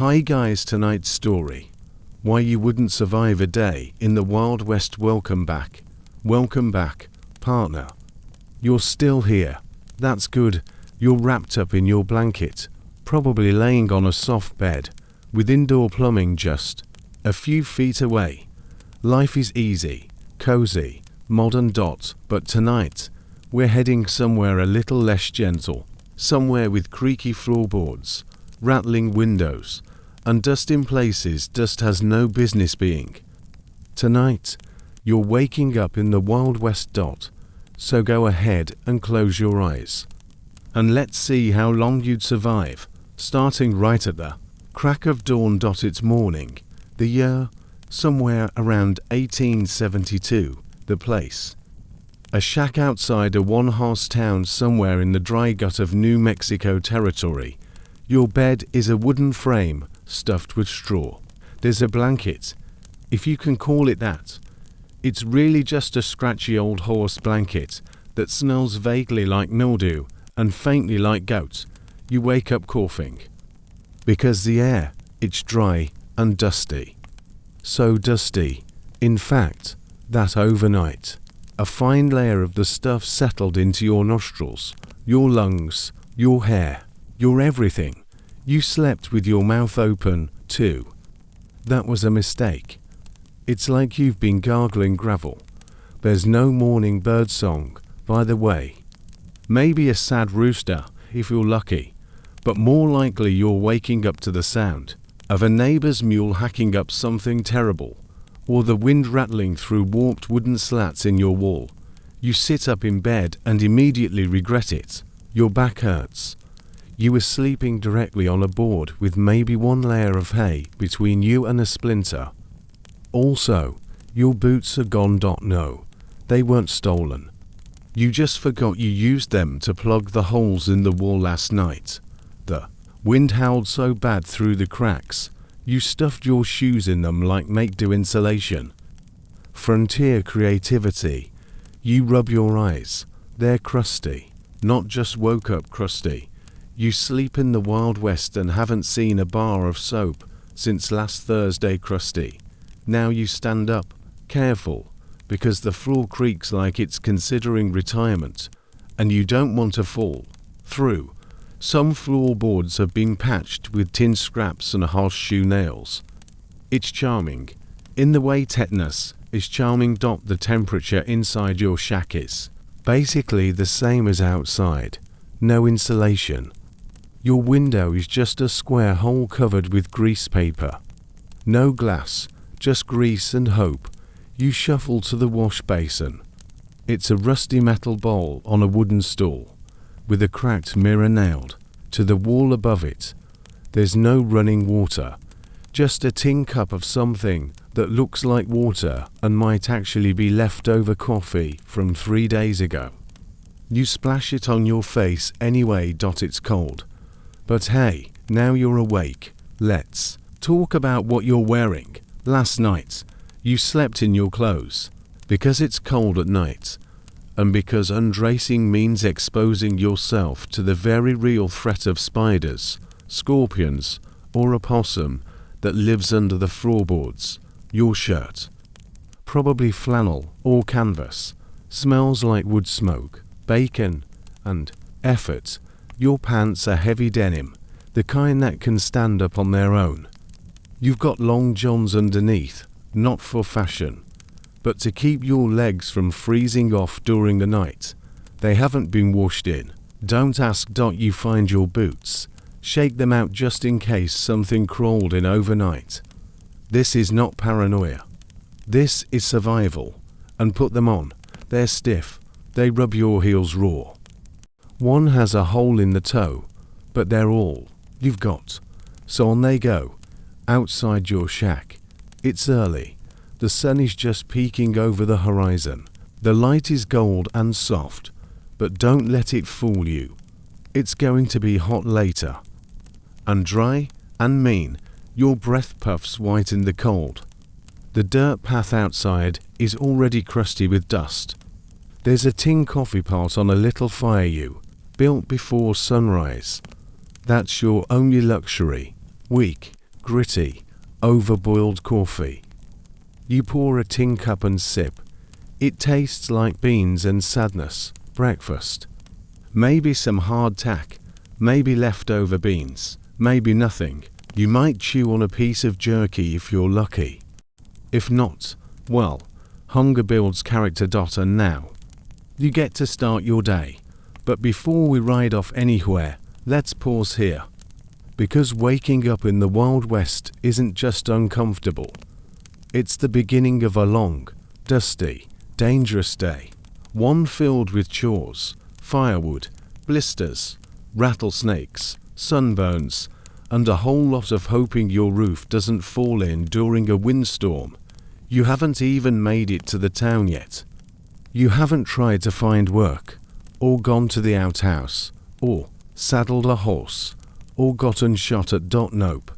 Hi guys, tonight's story. Why you wouldn't survive a day in the Wild West. Welcome back. Welcome back, partner. You're still here. That's good. You're wrapped up in your blanket, probably laying on a soft bed, with indoor plumbing just a few feet away. Life is easy, cozy, modern. But tonight, we're heading somewhere a little less gentle. Somewhere with creaky floorboards, rattling windows, and dust in places dust has no business being. Tonight, you're waking up in the Wild West. So go ahead and close your eyes. And let's see how long you'd survive, starting right at the crack of dawn. It's morning. The year, somewhere around 1872. The place, a shack outside a one-horse town somewhere in the dry gut of New Mexico territory. Your bed is a wooden frame stuffed with straw. There's a blanket, if you can call it that. It's really just a scratchy old horse blanket that smells vaguely like mildew and faintly like goat. You wake up coughing. Because the air, it's dry and dusty. So dusty, in fact, that overnight, a fine layer of the stuff settled into your nostrils, your lungs, your hair, your everything. You slept with your mouth open, too. That was a mistake. It's like you've been gargling gravel. There's no morning bird song, by the way. Maybe a sad rooster, if you're lucky, but more likely you're waking up to the sound of a neighbor's mule hacking up something terrible, or the wind rattling through warped wooden slats in your wall. You sit up in bed and immediately regret it. Your back hurts. You were sleeping directly on a board with maybe one layer of hay between you and a splinter. Also, your boots are gone. No, they weren't stolen. You just forgot you used them to plug the holes in the wall last night. The wind howled so bad through the cracks, you stuffed your shoes in them like make-do insulation. Frontier creativity. You rub your eyes. They're crusty. Not just woke up crusty. You sleep in the Wild West and haven't seen a bar of soap since last Thursday crusty. Now you stand up, careful, because the floor creaks like it's considering retirement, and you don't want to fall through. Some floorboards have been patched with tin scraps and horseshoe nails. It's charming, in the way tetanus is charming. The temperature inside your shack is basically the same as outside. No insulation. Your window is just a square hole covered with grease paper. No glass, just grease and hope. You shuffle to the wash basin. It's a rusty metal bowl on a wooden stool, with a cracked mirror nailed to the wall above it. There's no running water, just a tin cup of something that looks like water and might actually be leftover coffee from 3 days ago. You splash it on your face anyway. It's cold. But hey, now you're awake. Let's talk about what you're wearing. Last night, you slept in your clothes because it's cold at night, and because undressing means exposing yourself to the very real threat of spiders, scorpions, or a possum that lives under the floorboards. Your shirt, probably flannel or canvas, smells like wood smoke, bacon, and effort. Your pants are heavy denim, the kind that can stand up on their own. You've got long johns underneath, not for fashion, but to keep your legs from freezing off during the night. They haven't been washed in. Don't ask. You find your boots. Shake them out just in case something crawled in overnight. This is not paranoia. This is survival. And put them on. They're stiff. They rub your heels raw. One has a hole in the toe, but they're all you've got. So on they go. Outside your shack. It's early. The sun is just peeking over the horizon. The light is gold and soft, but don't let it fool you. It's going to be hot later. And dry and mean. Your breath puffs white in the cold. The dirt path outside is already crusty with dust. There's a tin coffee pot on a little fire you built before sunrise. That's your only luxury. Weak, gritty, overboiled coffee. You pour a tin cup and sip. It tastes like beans and sadness. Breakfast. Maybe some hardtack, maybe leftover beans, maybe nothing. You might chew on a piece of jerky if you're lucky. If not, well, hunger builds character. And now, you get to start your day. But before we ride off anywhere, let's pause here. Because waking up in the Wild West isn't just uncomfortable. It's the beginning of a long, dusty, dangerous day. One filled with chores, firewood, blisters, rattlesnakes, sunburns, and a whole lot of hoping your roof doesn't fall in during a windstorm. You haven't even made it to the town yet. You haven't tried to find work, or gone to the outhouse, or saddled a horse, or gotten shot at. Nope.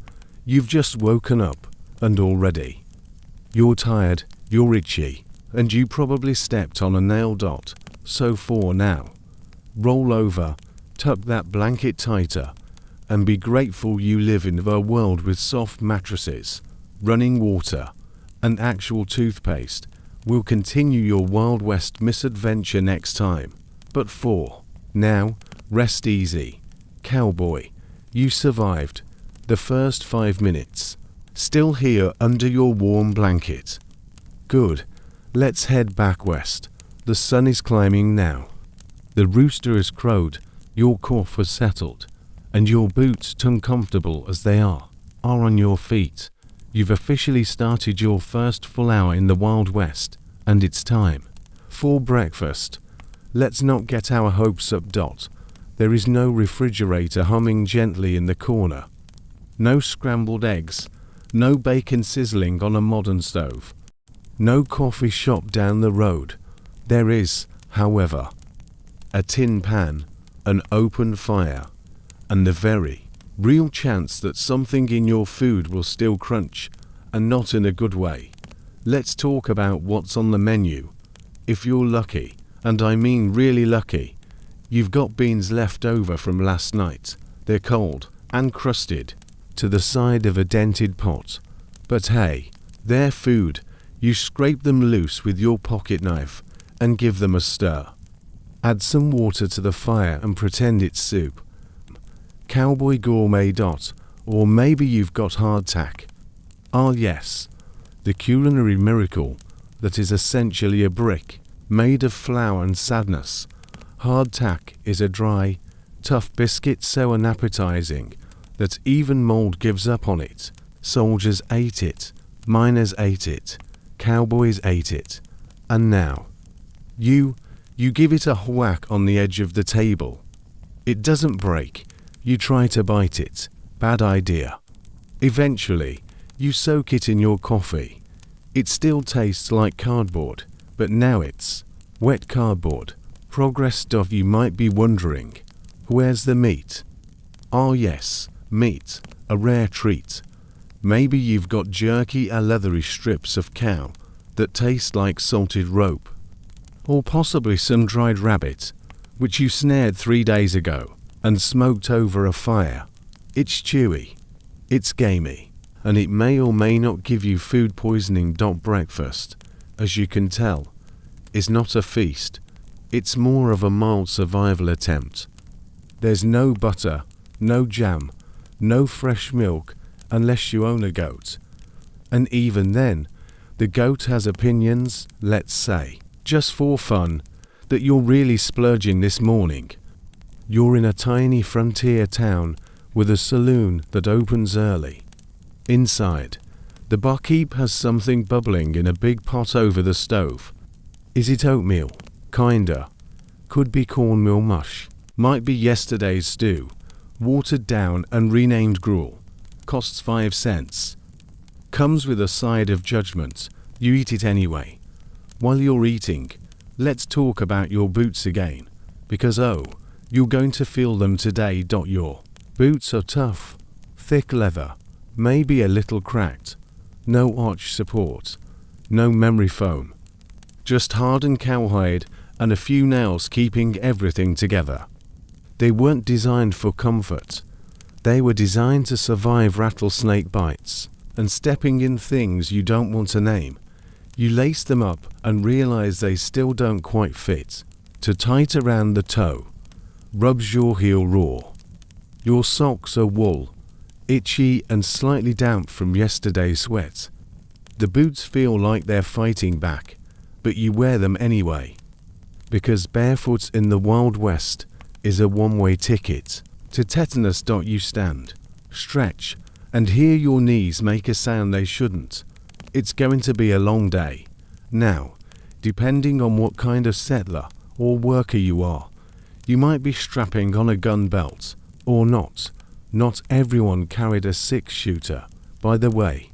You've just woken up, and already. You're tired, you're itchy, and you probably stepped on a nail. So for now, roll over, tuck that blanket tighter, and be grateful you live in a world with soft mattresses, running water, and actual toothpaste. We'll continue your Wild West misadventure next time. But for now, rest easy. Cowboy, you survived the first 5 minutes. Still here under your warm blanket. Good. Let's head back west. The sun is climbing now. The rooster has crowed, your cough has settled, and your boots, uncomfortable as they are on your feet. You've officially started your first full hour in the Wild West, and it's time for breakfast. Let's not get our hopes up. There is no refrigerator humming gently in the corner. No scrambled eggs. No bacon sizzling on a modern stove. No coffee shop down the road. There is, however, a tin pan, an open fire, and the very real chance that something in your food will still crunch, and not in a good way. Let's talk about what's on the menu. If you're lucky, and I mean really lucky, you've got beans left over from last night. They're cold and crusted to the side of a dented pot. But hey, they're food. You scrape them loose with your pocket knife and give them a stir. Add some water to the fire and pretend it's soup. Cowboy gourmet. Or maybe you've got hardtack. Ah yes, the culinary miracle that is essentially a brick made of flour and sadness. Hardtack is a dry, tough biscuit so unappetizing that even mold gives up on it. Soldiers ate it, miners ate it, cowboys ate it, and now you give it a whack on the edge of the table. It doesn't break. You try to bite it. Bad idea. Eventually, you soak it in your coffee. It still tastes like cardboard, but now it's wet cardboard. Progress. You might be wondering, where's the meat? Ah yes, meat, a rare treat. Maybe you've got jerky or leathery strips of cow that taste like salted rope. Or possibly some dried rabbit, which you snared 3 days ago and smoked over a fire. It's chewy, it's gamey, and it may or may not give you food poisoning. Breakfast, as you can tell, is not a feast. It's more of a mild survival attempt. There's no butter, no jam, no fresh milk, unless you own a goat. And even then, the goat has opinions. Let's say, just for fun, that you're really splurging this morning. You're in a tiny frontier town with a saloon that opens early. Inside, the barkeep has something bubbling in a big pot over the stove. Is it oatmeal? Kinda. Could be cornmeal mush. Might be yesterday's stew, watered down and renamed gruel. Costs 5 cents. Comes with a side of judgment. You eat it anyway. While you're eating, let's talk about your boots again. Because you're going to feel them today. Your boots are tough, thick leather, maybe a little cracked. No arch support, no memory foam. Just hardened cowhide and a few nails keeping everything together. They weren't designed for comfort. They were designed to survive rattlesnake bites and stepping in things you don't want to name. You lace them up and realize they still don't quite fit. Too tight around the toe. Rubs your heel raw. Your socks are wool, itchy and slightly damp from yesterday's sweat. The boots feel like they're fighting back, but you wear them anyway. Because barefoot in the Wild West is a one-way ticket to tetanus. You stand, stretch, and hear your knees make a sound they shouldn't. It's going to be a long day. Now, depending on what kind of settler or worker you are, you might be strapping on a gun belt or not. Not everyone carried a 6-shooter, by the way.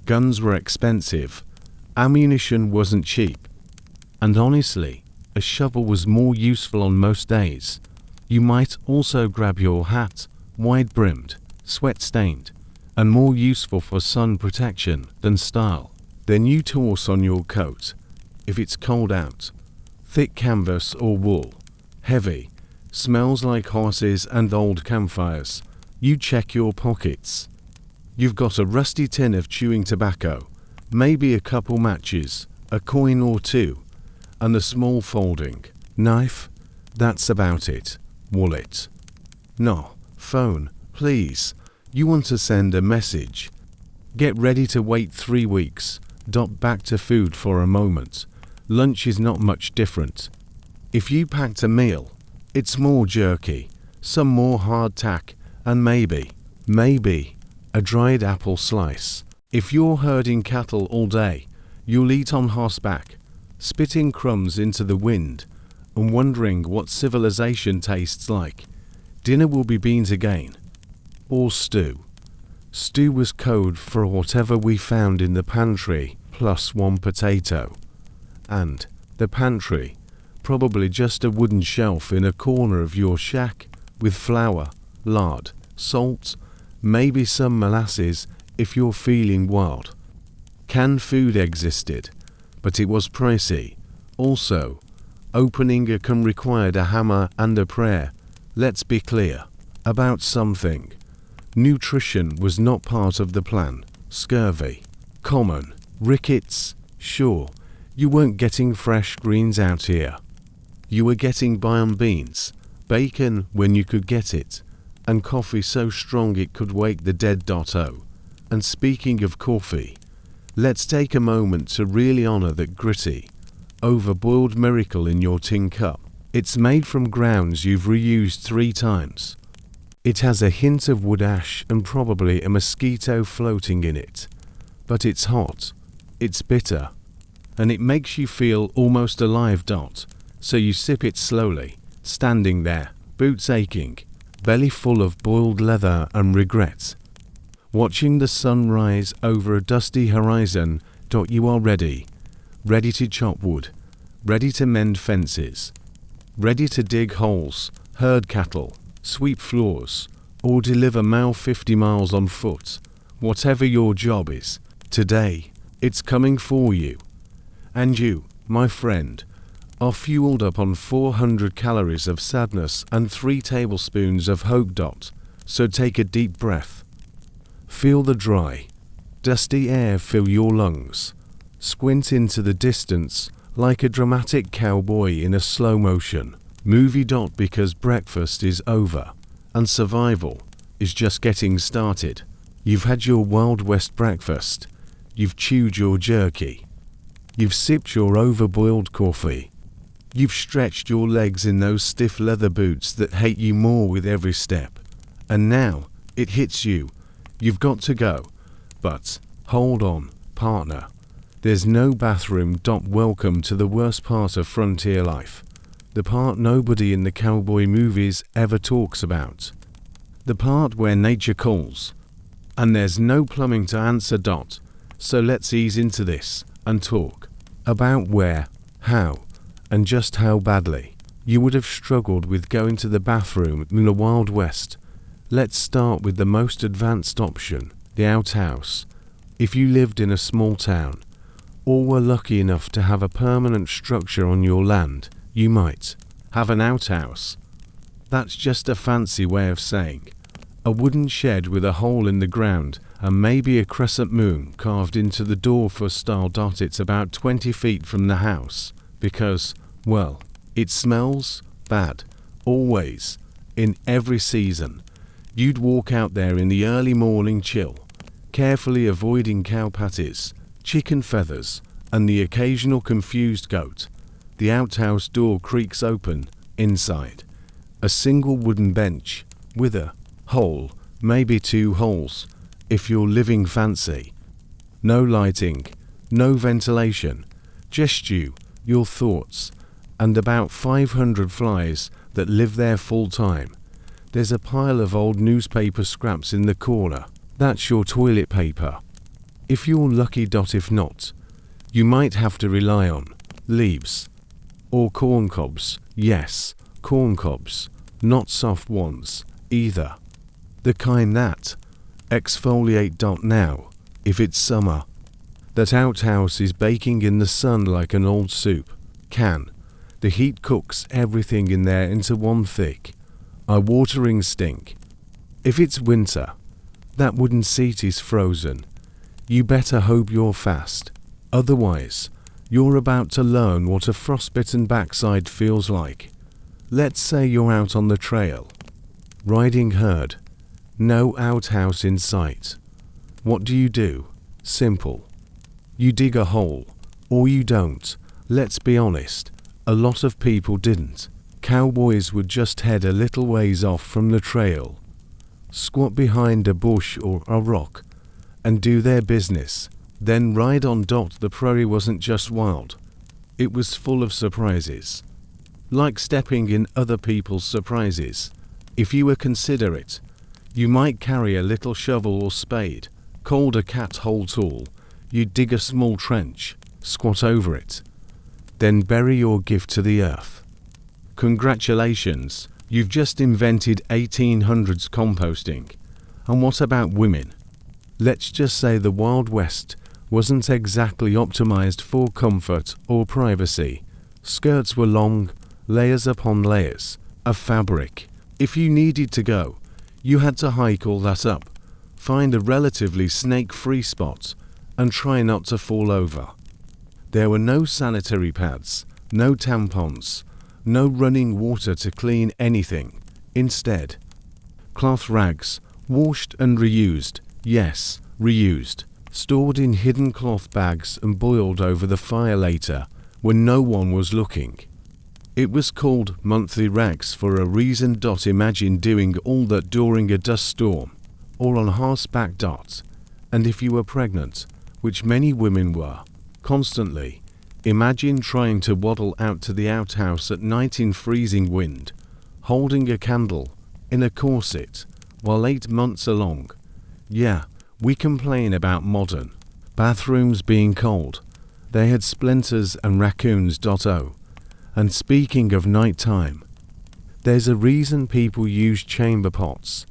Guns were expensive, ammunition wasn't cheap, and honestly, a shovel was more useful on most days. You might also grab your hat, wide-brimmed, sweat-stained, and more useful for sun protection than style. Then you toss on your coat, if it's cold out. Thick canvas or wool, heavy, smells like horses and old campfires. You check your pockets. You've got a rusty tin of chewing tobacco, maybe a couple matches, a coin or two, and a small folding knife. That's about it. Wallet. No, phone, please. You want to send a message. Get ready to wait 3 weeks. Back to food for a moment. Lunch is not much different. If you packed a meal, it's more jerky, some more hardtack, and maybe, a dried apple slice. If you're herding cattle all day, you'll eat on horseback, spitting crumbs into the wind, and wondering what civilization tastes like. Dinner will be beans again. Or stew. Stew was code for whatever we found in the pantry, plus 1 potato. And the pantry, probably just a wooden shelf in a corner of your shack, with flour, lard, salt, maybe some molasses if you're feeling wild. Canned food existed, but it was pricey. Also, opening a can required a hammer and a prayer. Let's be clear about something. Nutrition was not part of the plan. Scurvy, common. Rickets, sure. You weren't getting fresh greens out here. You were getting Bayern beans, bacon when you could get it, and coffee so strong it could wake the dead. And speaking of coffee, let's take a moment to really honor that gritty, overboiled miracle in your tin cup. It's made from grounds you've reused 3 times. It has a hint of wood ash and probably a mosquito floating in it. But it's hot, it's bitter, and it makes you feel almost alive. So you sip it slowly, standing there, boots aching, belly full of boiled leather and regret. Watching the sun rise over a dusty horizon. You are ready to chop wood, ready to mend fences, ready to dig holes, herd cattle, sweep floors, or deliver mail 50 miles on foot. Whatever your job is, today, it's coming for you. And you, my friend, are fueled up on 400 calories of sadness and 3 tablespoons of hope. So take a deep breath. Feel the dry, dusty air fill your lungs. Squint into the distance like a dramatic cowboy in a slow motion movie. Because breakfast is over and survival is just getting started. You've had your Wild West breakfast. You've chewed your jerky. You've sipped your overboiled coffee. You've stretched your legs in those stiff leather boots that hate you more with every step. And now it hits you. You've got to go. But hold on, partner. There's no bathroom. Welcome to the worst part of frontier life. The part nobody in the cowboy movies ever talks about. The part where nature calls. And there's no plumbing to answer. So let's ease into this and talk about where, how, and just how badly you would have struggled with going to the bathroom in the Wild West. Let's start with the most advanced option, the outhouse. If you lived in a small town, or were lucky enough to have a permanent structure on your land, you might have an outhouse. That's just a fancy way of saying A wooden shed with a hole in the ground and maybe a crescent moon carved into the door for style. It's about 20 feet from the house because, well, it smells bad. Always. In every season. You'd walk out there in the early morning chill, carefully avoiding cow patties, chicken feathers, and the occasional confused goat. The outhouse door creaks open. Inside, a single wooden bench with a hole, maybe 2 holes, if you're living fancy. No lighting, no ventilation, just you, your thoughts, and about 500 flies that live there full time. There's a pile of old newspaper scraps in the corner. That's your toilet paper. If you're lucky. If not, you might have to rely on leaves or corn cobs. Yes, corn cobs, not soft ones either. The kind that exfoliate. Now, if it's summer, that outhouse is baking in the sun like an old soup can. The heat cooks everything in there into one thick, eye-watering stink. If it's winter, that wooden seat is frozen. You better hope you're fast. Otherwise, you're about to learn what a frostbitten backside feels like. Let's say you're out on the trail, riding herd, no outhouse in sight. What do? Simple. You dig a hole, or you don't. Let's be honest, a lot of people didn't. Cowboys would just head a little ways off from the trail, squat behind a bush or a rock, and do their business, then ride on. The prairie wasn't just wild, it was full of surprises. Like stepping in other people's surprises. If you were considerate, you might carry a little shovel or spade, called a cat hole tool. You'd dig a small trench, squat over it, then bury your gift to the earth. Congratulations, you've just invented 1800s composting. And what about women? Let's just say the Wild West wasn't exactly optimized for comfort or privacy. Skirts were long, layers upon layers, of fabric. If you needed to go, you had to hike all that up, find a relatively snake-free spot, and try not to fall over. There were no sanitary pads, no tampons, no running water to clean anything. Instead, cloth rags, washed and reused, yes, reused, stored in hidden cloth bags and boiled over the fire later when no one was looking. It was called monthly rags for a reason. Imagine doing all that during a dust storm, or on horseback. And if you were pregnant, which many women were, constantly, imagine trying to waddle out to the outhouse at night in freezing wind, holding a candle, in a corset, while 8 months along. Yeah, we complain about modern bathrooms being cold. They had splinters and raccoons. And speaking of night time, there's a reason people used chamber pots.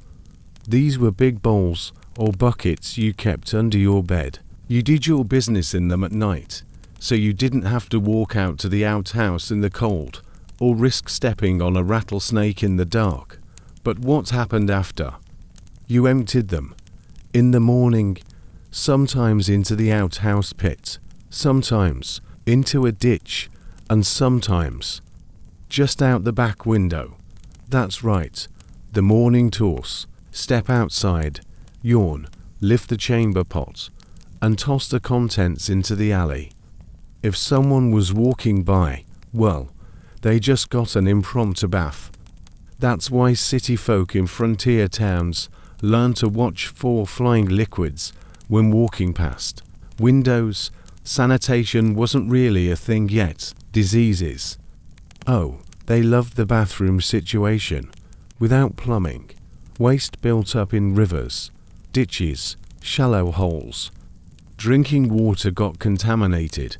These were big bowls or buckets you kept under your bed. You did your business in them at night, so you didn't have to walk out to the outhouse in the cold or risk stepping on a rattlesnake in the dark. But what happened after? You emptied them. In the morning, sometimes into the outhouse pit, sometimes into a ditch, and sometimes just out the back window. That's right, the morning toss. Step outside, yawn, lift the chamber pot, and toss the contents into the alley. If someone was walking by, well, they just got an impromptu bath. That's why city folk in frontier towns learn to watch for flying liquids when walking past windows. Sanitation wasn't really a thing yet. Diseases. Oh, they loved the bathroom situation. Without plumbing, waste built up in rivers, ditches, shallow holes. Drinking water got contaminated,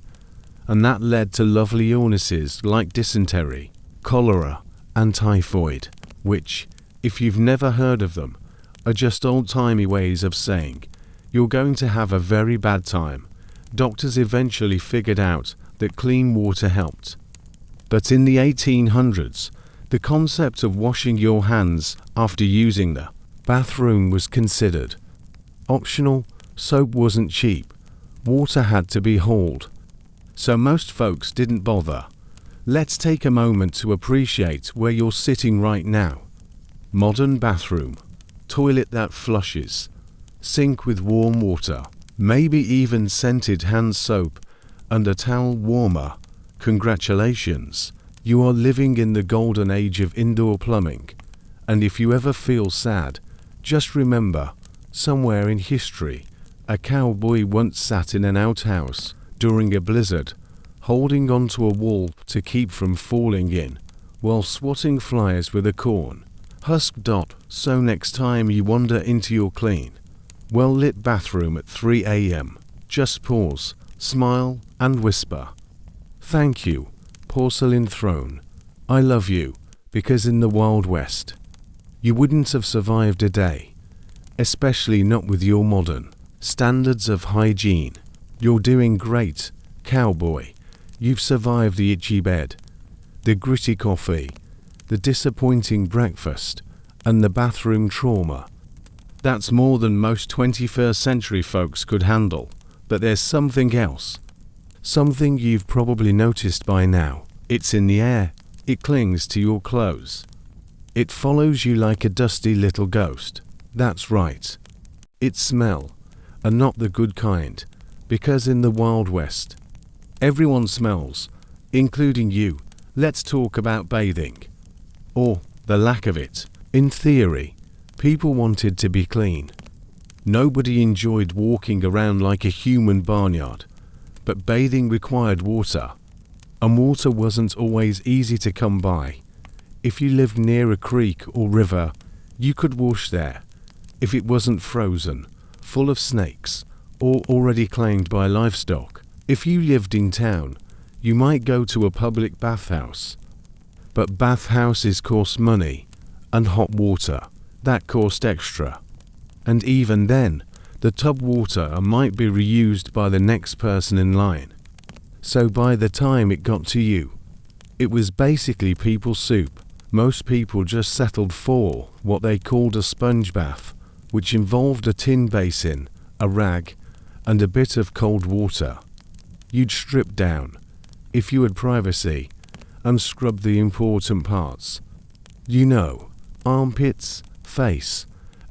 and that led to lovely illnesses like dysentery, cholera, and typhoid, which, if you've never heard of them, are just old-timey ways of saying you're going to have a very bad time. Doctors eventually figured out that clean water helped. But in the 1800s, the concept of washing your hands after using the Bathroom was considered optional, soap wasn't cheap, water had to be hauled. So most folks didn't bother. Let's take a moment to appreciate where you're sitting right now. Modern bathroom, toilet that flushes, sink with warm water, maybe even scented hand soap and a towel warmer. Congratulations, you are living in the golden age of indoor plumbing. And if you ever feel sad, just remember, somewhere in history, a cowboy once sat in an outhouse during a blizzard, holding onto a wall to keep from falling in, while swatting flies with a corn husk. So next time you wander into your clean, well-lit bathroom at 3 a.m., just pause, smile, and whisper, "Thank you, porcelain throne. I love you," because in the Wild West, you wouldn't have survived a day, especially not with your modern standards of hygiene. You're doing great, cowboy. You've survived the itchy bed, the gritty coffee, the disappointing breakfast, and the bathroom trauma. That's more than most 21st century folks could handle. But there's something else. Something you've probably noticed by now. It's in the air. It clings to your clothes. It follows you like a dusty little ghost. That's right. It's smell, and not the good kind. Because in the Wild West, everyone smells, including you. Let's talk about bathing. Or the lack of it. In theory, people wanted to be clean. Nobody enjoyed walking around like a human barnyard. But bathing required water. And water wasn't always easy to come by. If you lived near a creek or river, you could wash there. If it wasn't frozen, full of snakes, or already claimed by livestock. If you lived in town, you might go to a public bathhouse. But bathhouses cost money, and hot water, that cost extra. And even then, the tub water might be reused by the next person in line. So by the time it got to you, it was basically people's soup. Most people just settled for what they called a sponge bath, which involved a tin basin, a rag, and a bit of cold water. You'd strip down, if you had privacy, and scrub the important parts. You know, armpits, face,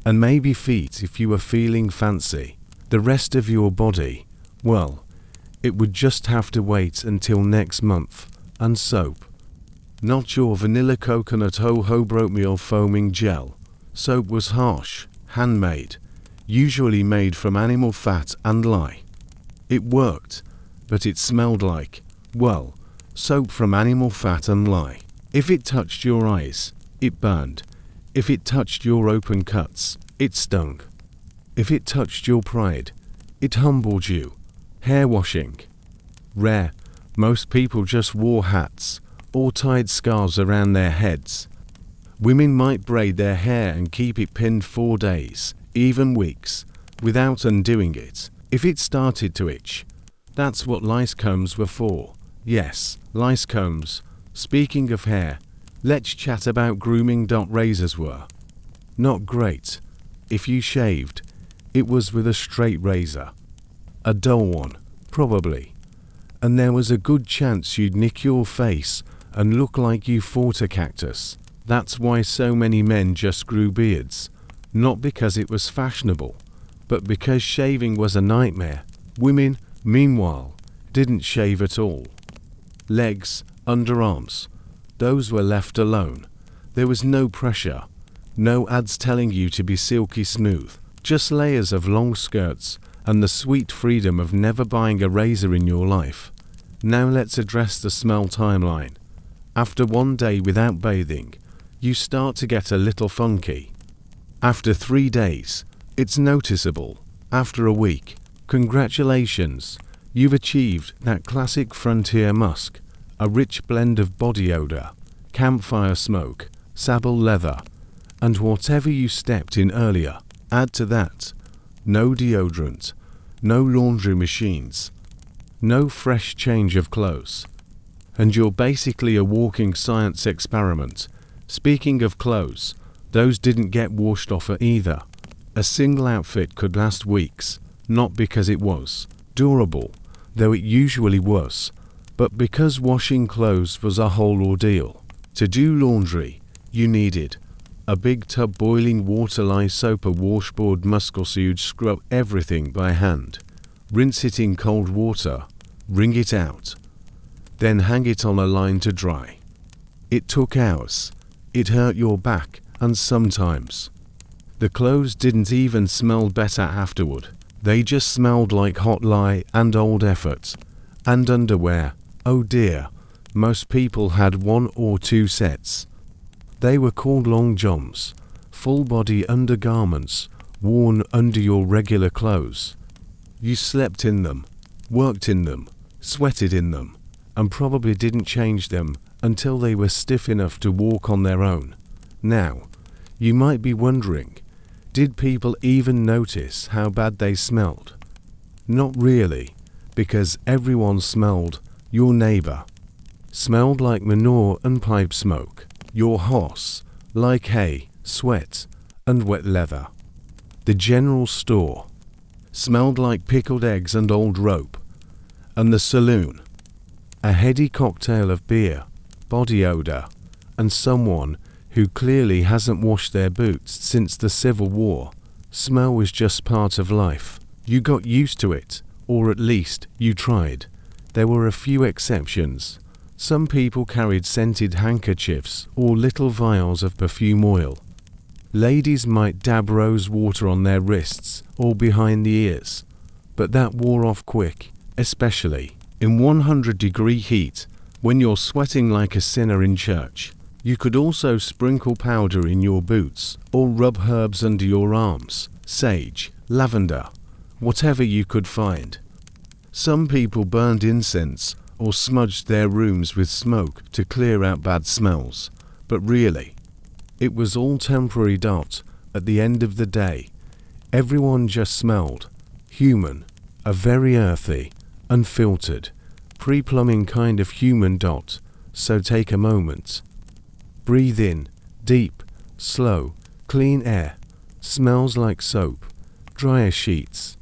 and maybe feet if you were feeling fancy. The rest of your body, well, it would just have to wait until next month. And soap. Not your vanilla coconut ho-ho oatmeal foaming gel. Soap was harsh, handmade, usually made from animal fat and lye. It worked, but it smelled like, well, soap from animal fat and lye. If it touched your eyes, it burned. If it touched your open cuts, it stung. If it touched your pride, it humbled you. Hair washing. Rare. Most people just wore hats or tied scarves around their heads. Women might braid their hair and keep it pinned 4 days, even weeks, without undoing it. If it started to itch, that's what lice combs were for. Yes, lice combs. Speaking of hair, let's chat about grooming. Razors were not great. If you shaved, it was with a straight razor. A dull one, probably. And there was a good chance you'd nick your face and look like you fought a cactus. That's why so many men just grew beards. Not because it was fashionable, but because shaving was a nightmare. Women, meanwhile, didn't shave at all. Legs, underarms, those were left alone. There was no pressure. No ads telling you to be silky smooth. Just layers of long skirts and the sweet freedom of never buying a razor in your life. Now let's address the smell timeline. After 1 day without bathing, you start to get a little funky. After 3 days, it's noticeable. After a week, congratulations, you've achieved that classic frontier musk, a rich blend of body odor, campfire smoke, sable leather, and whatever you stepped in earlier. Add to that, no deodorant, no laundry machines, no fresh change of clothes. And you're basically a walking science experiment. Speaking of clothes, Those didn't get washed off either. A single outfit could last weeks, not because it was durable, though it usually was, but because washing clothes was a whole ordeal. To do laundry, you needed a big tub boiling water, lye soap, a washboard, muscle suit, scrub everything by hand, rinse it in cold water, wring it out, then hang it on a line to dry. It took hours. It hurt your back, and sometimes the clothes didn't even smell better afterward. They just smelled like hot lye and old effort. And underwear, oh dear, most people had 1 or 2 sets. They were called long johns, full-body undergarments worn under your regular clothes. You slept in them, worked in them, sweated in them, and probably didn't change them until they were stiff enough to walk on their own. Now, you might be wondering, did people even notice how bad they smelled? Not really, because everyone smelled. Your neighbor smelled like manure and pipe smoke. Your horse like hay, sweat, and wet leather. The general store smelled like pickled eggs and old rope. And the saloon, a heady cocktail of beer, body odor, and someone who clearly hasn't washed their boots since the Civil War. Smell was just part of life. You got used to it, or at least you tried. There were a few exceptions. Some people carried scented handkerchiefs or little vials of perfume oil. Ladies might dab rose water on their wrists or behind the ears, but that wore off quick, especially in 100-degree heat when you're sweating like a sinner in church. You could also sprinkle powder in your boots or rub herbs under your arms, sage, lavender, whatever you could find. Some people burned incense or smudged their rooms with smoke to clear out bad smells, but really, it was all temporary. At the end of the day, everyone just smelled human, a very earthy, unfiltered, pre-plumbing kind of human. So take a moment. Breathe in, deep, slow, clean air. Smells like soap, dryer sheets.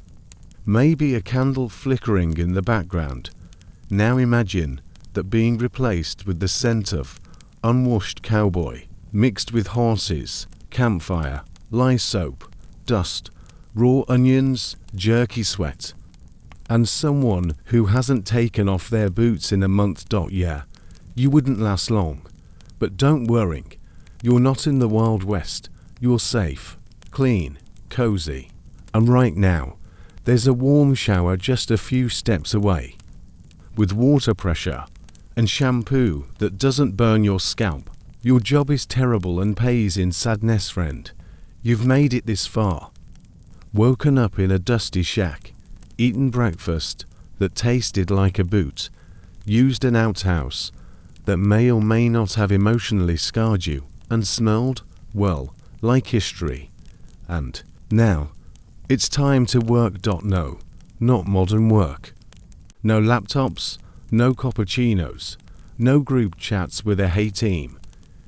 Maybe a candle flickering in the background. Now imagine that being replaced with the scent of unwashed cowboy, mixed with horses, campfire, lye soap, dust, raw onions, jerky sweat, and someone who hasn't taken off their boots in a month. Yeah, you wouldn't last long. But don't worry, you're not in the Wild West. You're safe, clean, cozy. And right now, there's a warm shower just a few steps away, with water pressure and shampoo that doesn't burn your scalp. Your job is terrible and pays in sadness, friend. You've made it this far. Woken up in a dusty shack, eaten breakfast that tasted like a boot, used an outhouse that may or may not have emotionally scarred you, and smelled, well, like history. And now, it's time to work. No, not modern work. No laptops, no cappuccinos, no group chats with a hey team.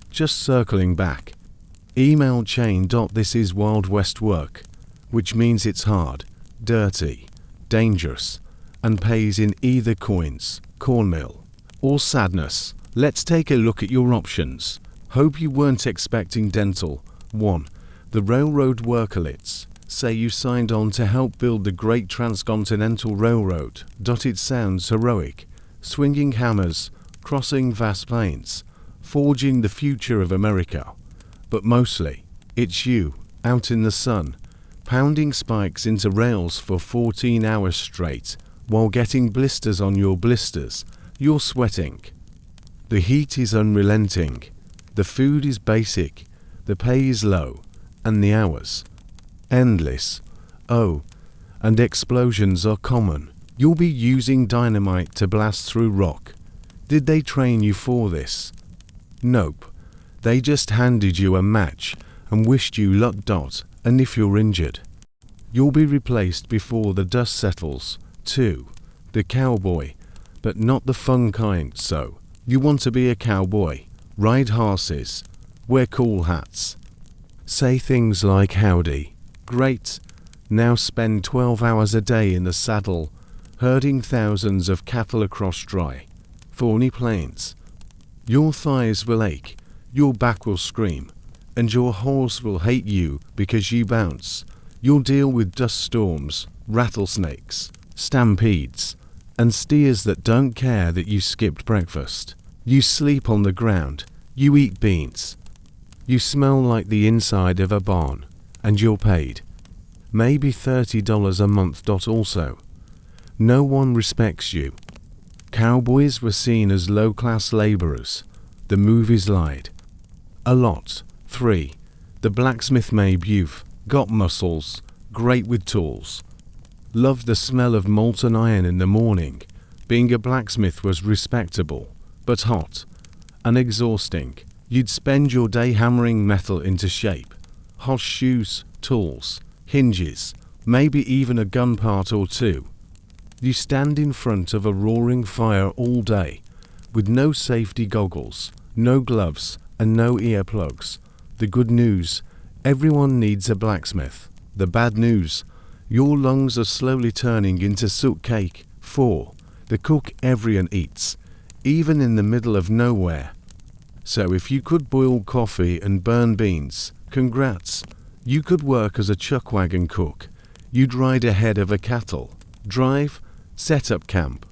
Just circling back. Email chain. This is Wild West work, which means it's hard, dirty, dangerous, and pays in either coins, cornmeal, or sadness. Let's take a look at your options. Hope you weren't expecting dental. 1. The railroad workalites. Say you signed on to help build the Great Transcontinental Railroad. It sounds heroic. Swinging hammers, crossing vast plains, forging the future of America. But mostly, it's you, out in the sun, pounding spikes into rails for 14 hours straight, while getting blisters on your blisters. You're sweating. The heat is unrelenting, the food is basic, the pay is low, and the hours endless. Oh, and explosions are common. You'll be using dynamite to blast through rock. Did they train you for this? Nope. They just handed you a match and wished you luck. And if you're injured, you'll be replaced before the dust settles. 2. The cowboy, but not the fun kind. So you want to be a cowboy, ride horses, wear cool hats, Say things like howdy, great, now spend 12 hours a day in the saddle, herding thousands of cattle across dry, thorny plains. Your thighs will ache, your back will scream, and your horse will hate you because you bounce. You'll deal with dust storms, rattlesnakes, stampedes, and steers that don't care that you skipped breakfast. You sleep on the ground, you eat beans. You smell like the inside of a barn, and you're paid. Maybe $30 a month. Also, no one respects you. Cowboys were seen as low-class laborers. The movies lied. A lot. 3. The blacksmith made youth, got muscles, great with tools. Loved the smell of molten iron in the morning. Being a blacksmith was respectable, but hot and exhausting. You'd spend your day hammering metal into shape. Hot shoes, tools, hinges, maybe even a gun part or two. You stand in front of a roaring fire all day, with no safety goggles, no gloves, and no earplugs. The good news, everyone needs a blacksmith. The bad news, your lungs are slowly turning into soot cake. 4. The cook everyone eats, even in the middle of nowhere. So if you could boil coffee and burn beans, congrats. You could work as a chuck wagon cook. You'd ride ahead of a cattle, drive, set up camp,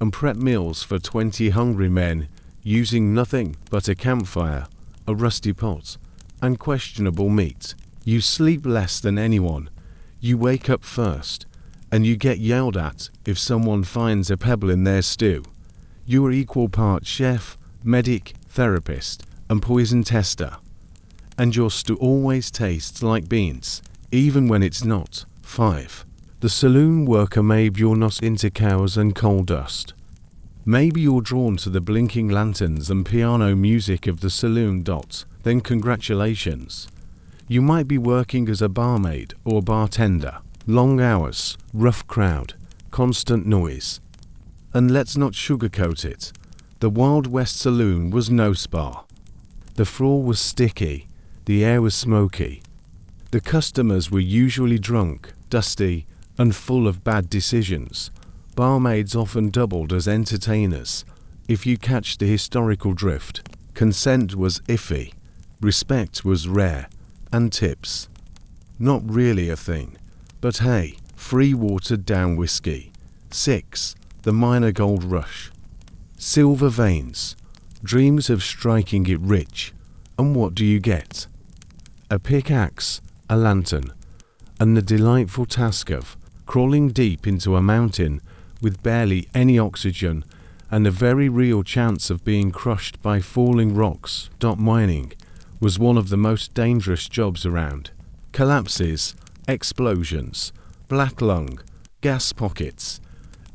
and prep meals for 20 hungry men using nothing but a campfire, a rusty pot, and questionable meat. You sleep less than anyone. You wake up first, and you get yelled at if someone finds a pebble in their stew. You are equal part chef, medic, therapist, and poison tester. And your stew always tastes like beans, even when it's not. 5. The saloon worker. Maybe you're not into cows and coal dust. Maybe you're drawn to the blinking lanterns and piano music of the saloon. Then congratulations. You might be working as a barmaid or bartender. Long hours, rough crowd, constant noise. And let's not sugarcoat it. The Wild West saloon was no spa. The floor was sticky. The air was smoky. The customers were usually drunk, dusty, and full of bad decisions. Barmaids often doubled as entertainers. If you catch the historical drift, consent was iffy, respect was rare, and tips not really a thing. But hey, free watered down whiskey. 6. The minor gold rush. Silver veins, dreams of striking it rich, and what do you get? A pickaxe, a lantern, and the delightful task of crawling deep into a mountain with barely any oxygen and a very real chance of being crushed by falling rocks. Mining was one of the most dangerous jobs around. Collapses, explosions, black lung, gas pockets,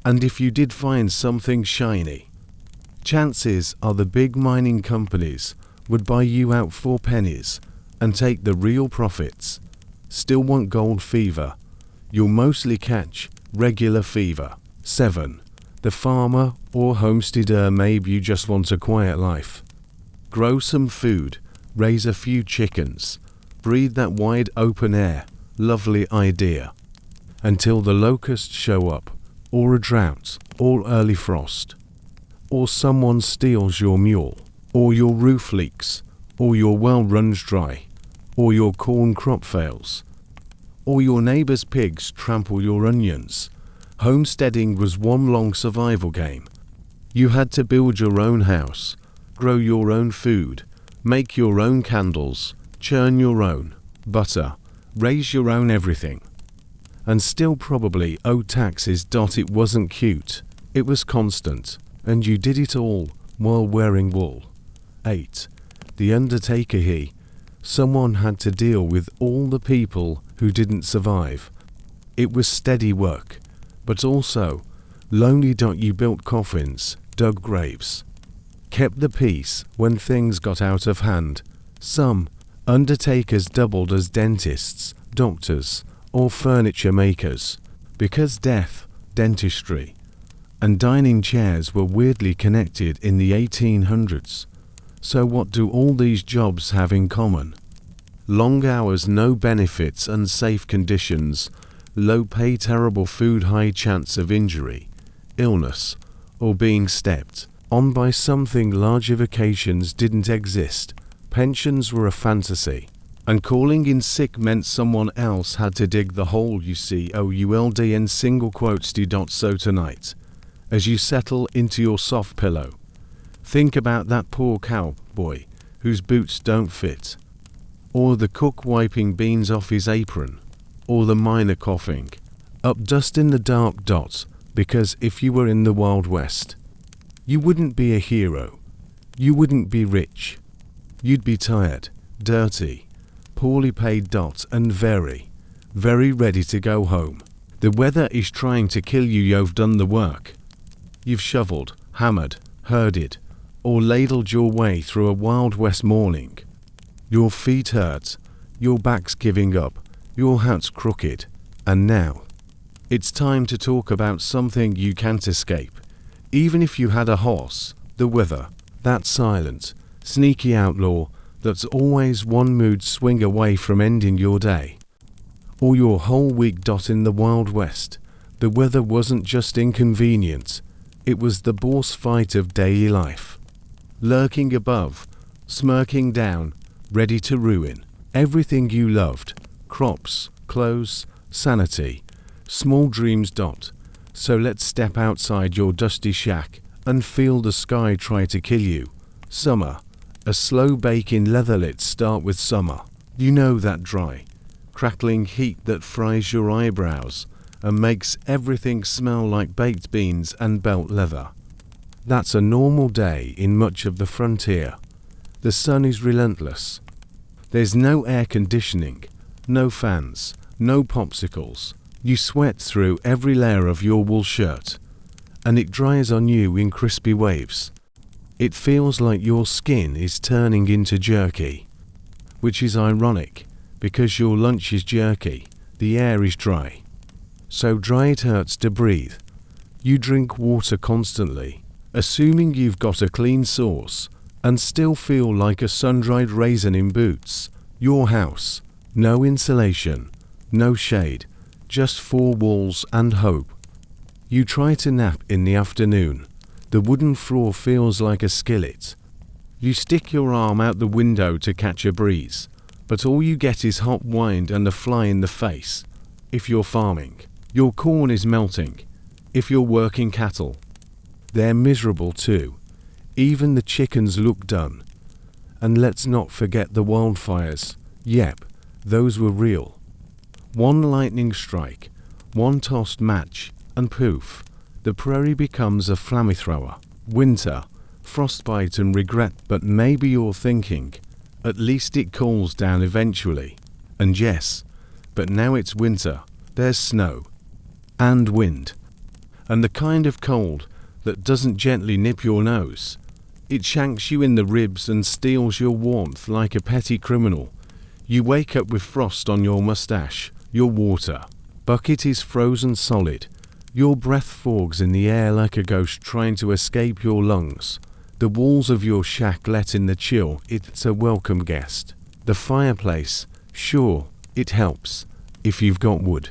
and if you did find something shiny, chances are the big mining companies would buy you out for pennies and take the real profits. Still want gold fever? You'll mostly catch regular fever. 7. The farmer or homesteader. Maybe you just want a quiet life. Grow some food, raise a few chickens, breathe that wide open air. Lovely idea. Until the locusts show up, or a drought, or early frost, or someone steals your mule, or your roof leaks, or your well runs dry, or your corn crop fails, or your neighbor's pigs trample your onions. Homesteading was one long survival game. You had to build your own house, grow your own food, make your own candles, churn your own butter, raise your own everything. And still probably owe taxes. It wasn't cute, it was constant, and you did it all while wearing wool. 8. The undertaker. Someone had to deal with all the people who didn't survive. It was steady work, but also lonely. You built coffins, dug graves, kept the peace when things got out of hand. Some undertakers doubled as dentists, doctors, or furniture makers, because death, dentistry, and dining chairs were weirdly connected in the 1800s. So what do all these jobs have in common? Long hours, no benefits, unsafe conditions, low pay, terrible food, high chance of injury, illness, or being stepped on by something. Larger vacations didn't exist. Pensions were a fantasy. And calling in sick meant someone else had to dig the hole. You see, OULDN single quotes D. So tonight, as you settle into your soft pillow, think about that poor cowboy whose boots don't fit, or the cook wiping beans off his apron, or the miner coughing up dust in the dark. Because if you were in the Wild West, you wouldn't be a hero, you wouldn't be rich, you'd be tired, dirty, poorly paid. And very, very ready to go home. The weather is trying to kill you. You've done the work. You've shoveled, hammered, herded, or ladled your way through a Wild West morning. Your feet hurt, your back's giving up, your hat's crooked, and now it's time to talk about something you can't escape. Even if you had a horse, the weather, that silent, sneaky outlaw that's always one mood swing away from ending your day or your whole week. In the Wild West, the weather wasn't just inconvenient, it was the boss fight of daily life. Lurking above, smirking down, ready to ruin everything you loved: crops, clothes, sanity, small dreams. So let's step outside your dusty shack and feel the sky try to kill you. Summer, a slow bake in leatherlit. Start with summer. You know, that dry, crackling heat that fries your eyebrows and makes everything smell like baked beans and belt leather. That's a normal day in much of the frontier. The sun is relentless. There's no air conditioning, no fans, no popsicles. You sweat through every layer of your wool shirt, and it dries on you in crispy waves. It feels like your skin is turning into jerky, which is ironic because your lunch is jerky. The air is dry, so dry it hurts to breathe. You drink water constantly, assuming you've got a clean source, and still feel like a sun-dried raisin in boots. Your house, no insulation, no shade, just four walls and hope. You try to nap in the afternoon. The wooden floor feels like a skillet. You stick your arm out the window to catch a breeze, but all you get is hot wind and a fly in the face. If you're farming, your corn is melting. If you're working cattle, they're miserable too. Even the chickens look done. And let's not forget the wildfires. Yep, those were real. One lightning strike, one tossed match, and poof, the prairie becomes a flamethrower. Winter, frostbite and regret. But maybe you're thinking, at least it cools down eventually. And yes, but now it's winter. There's snow and wind, and the kind of cold that doesn't gently nip your nose. It shanks you in the ribs and steals your warmth like a petty criminal. You wake up with frost on your mustache. Your water bucket is frozen solid. Your breath fogs in the air like a ghost trying to escape your lungs. The walls of your shack let in the chill. It's a welcome guest. The fireplace, sure, it helps if you've got wood.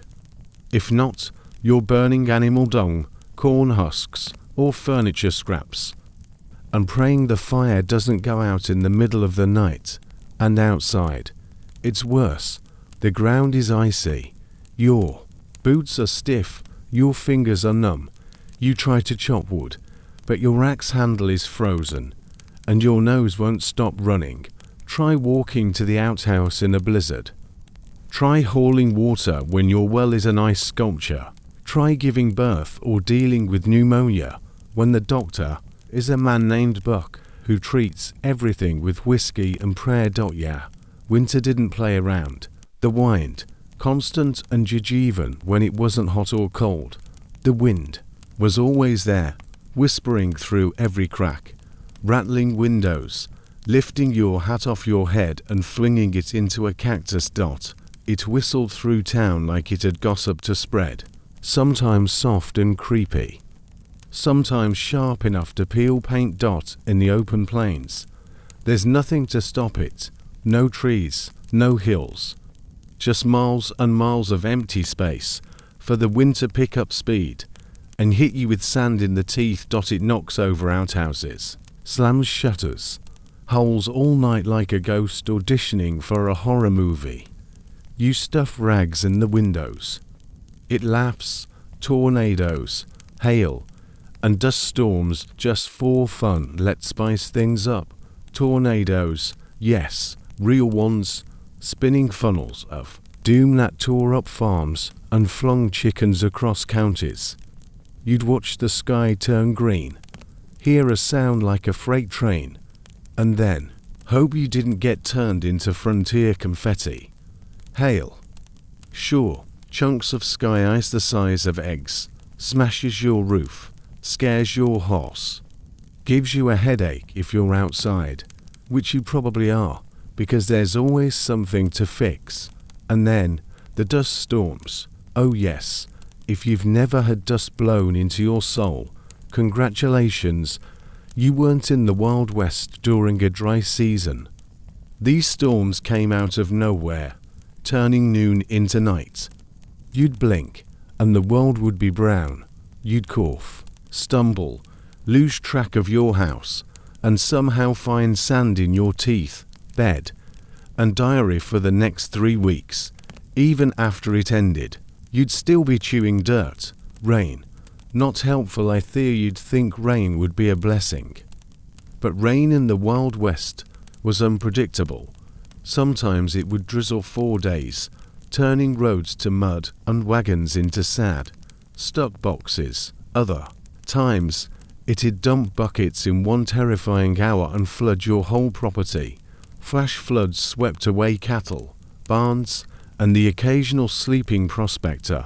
If not, you're burning animal dung, corn husks, or furniture scraps, and praying the fire doesn't go out in the middle of the night. And outside, it's worse. The ground is icy. Your boots are stiff. Your fingers are numb. You try to chop wood, but your axe handle is frozen, and your nose won't stop running. Try walking to the outhouse in a blizzard. Try hauling water when your well is an ice sculpture. Try giving birth or dealing with pneumonia when the doctor is a man named Buck who treats everything with whiskey and prayer. Yeah, winter didn't play around. The wind, constant and jejeven when it wasn't hot or cold. The wind was always there, whispering through every crack, rattling windows, lifting your hat off your head and flinging it into a cactus. It whistled through town like it had gossip to spread, sometimes soft and creepy, sometimes sharp enough to peel paint. In the open plains, there's nothing to stop it. No trees, No hills. Just miles and miles of empty space for the wind to pick up speed and hit you with sand in the teeth. It knocks over outhouses, slams shutters, howls all night like a ghost auditioning for a horror movie. You stuff rags in the windows. It laughs, tornadoes, hail, and dust storms just for fun. Let's spice things up. Tornadoes, yes, real ones, spinning funnels of doom that tore up farms and flung chickens across counties. You'd watch the sky turn green, hear a sound like a freight train, and then hope you didn't get turned into frontier confetti. Hail. Sure, chunks of sky ice the size of eggs, smashes your roof, scares your horse, gives you a headache if you're outside, which you probably are, because there's always something to fix. And then the dust storms. Oh yes, if you've never had dust blown into your soul, congratulations, you weren't in the Wild West during a dry season. These storms came out of nowhere, turning noon into night. You'd blink, and the world would be brown. You'd cough, stumble, lose track of your house, and somehow find sand in your teeth, bed, and diary for the next 3 weeks. Even after it ended, you'd still be chewing dirt. Rain. Not helpful. I fear you'd think rain would be a blessing. But rain in the Wild West was unpredictable. Sometimes it would drizzle for days, turning roads to mud and wagons into sad, stuck boxes. Other times, it'd dump buckets in one terrifying hour and flood your whole property. Flash floods swept away cattle, barns, and the occasional sleeping prospector.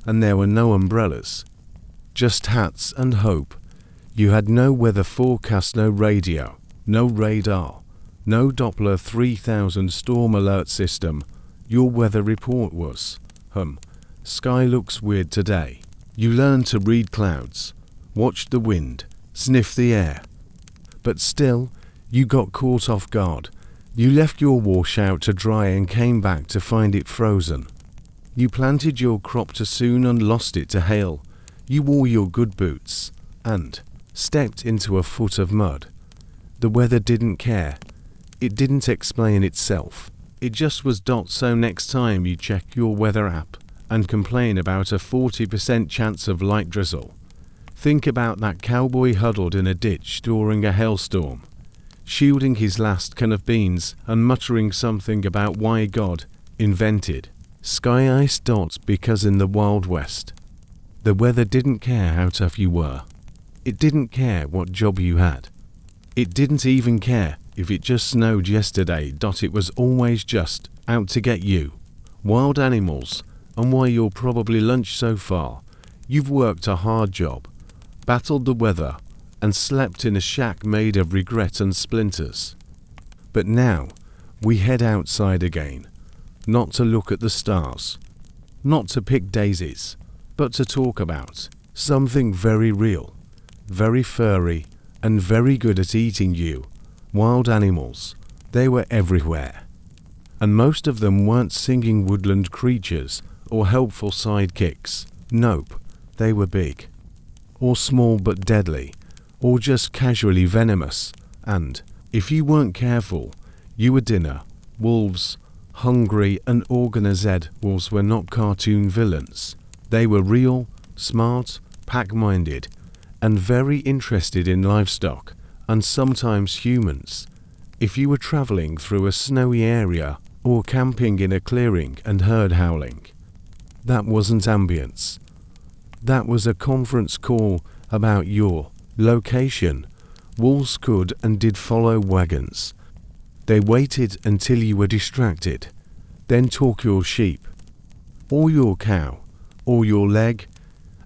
And there were no umbrellas. Just hats and hope. You had no weather forecast, no radio, no radar, no Doppler 3000 storm alert system. Your weather report was, sky looks weird today. You learned to read clouds, watch the wind, sniff the air. But still, you got caught off guard. You left your washout to dry and came back to find it frozen. You planted your crop too soon and lost it to hail. You wore your good boots and stepped into a foot of mud. The weather didn't care. It didn't explain itself. It just was. So next time you check your weather app and complain about a 40% chance of light drizzle, think about that cowboy huddled in a ditch during a hailstorm, shielding his last can of beans and muttering something about why God invented sky ice. Because in the Wild West, the weather didn't care how tough you were. It didn't care what job you had. It didn't even care if it just snowed yesterday. It was always just out to get you. Wild animals, and why you're probably lunch so far. You've worked a hard job, battled the weather, and slept in a shack made of regret and splinters. But now, we head outside again, not to look at the stars, not to pick daisies, but to talk about something very real, very furry, and very good at eating you. Wild animals. They were everywhere. And most of them weren't singing woodland creatures or helpful sidekicks. Nope, they were big, or small but deadly, or just casually venomous, and, if you weren't careful, you were dinner. Wolves, hungry and organized. Wolves were not cartoon villains. They were real, smart, pack-minded, and very interested in livestock, and sometimes humans. If you were traveling through a snowy area, or camping in a clearing and heard howling, that wasn't ambience. That was a conference call about your location. Wolves could and did follow wagons. They waited until you were distracted, then took your sheep, or your cow, or your leg,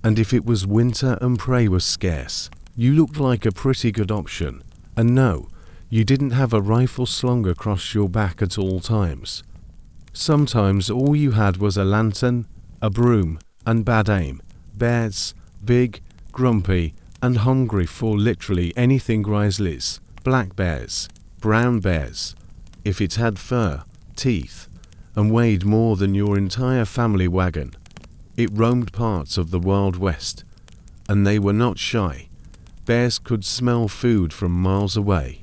and if it was winter and prey was scarce, you looked like a pretty good option. And no, you didn't have a rifle slung across your back at all times. Sometimes all you had was a lantern, a broom, and bad aim. Bears, big, grumpy, and hungry for literally anything. Grizzlies, black bears, brown bears. If it had fur, teeth and weighed more than your entire family wagon. It roamed parts of the Wild West, and they were not shy. Bears could smell food from miles away.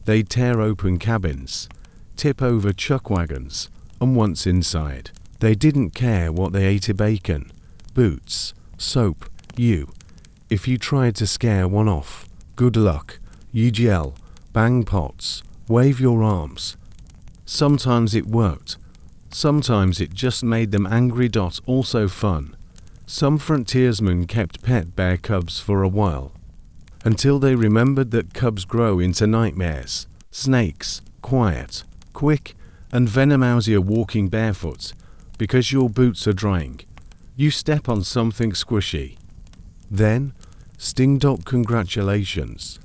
They'd tear open cabins, tip over chuck wagons, and once inside, they didn't care what they ate: bacon, boots, soap, you. If you tried to scare one off, good luck. You'd yell, bang pots, wave your arms. Sometimes it worked. Sometimes it just made them angry. Also fun. Some frontiersmen kept pet bear cubs for a while, until they remembered that cubs grow into nightmares. Snakes, quiet, quick, and venomous. You're walking barefoot because your boots are drying. You step on something squishy. Then, sting. Congratulations.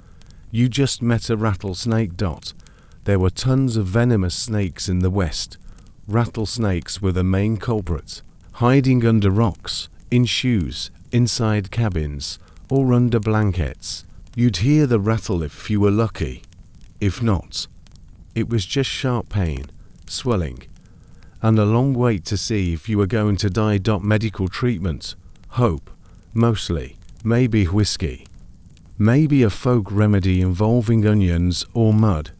You just met a rattlesnake. There were tons of venomous snakes in the West. Rattlesnakes were the main culprit, hiding under rocks, in shoes, inside cabins, or under blankets. You'd hear the rattle if you were lucky. If not, it was just sharp pain, swelling, and a long wait to see if you were going to die. Medical treatment, hope, mostly, maybe whiskey. Maybe a folk remedy involving onions or mud.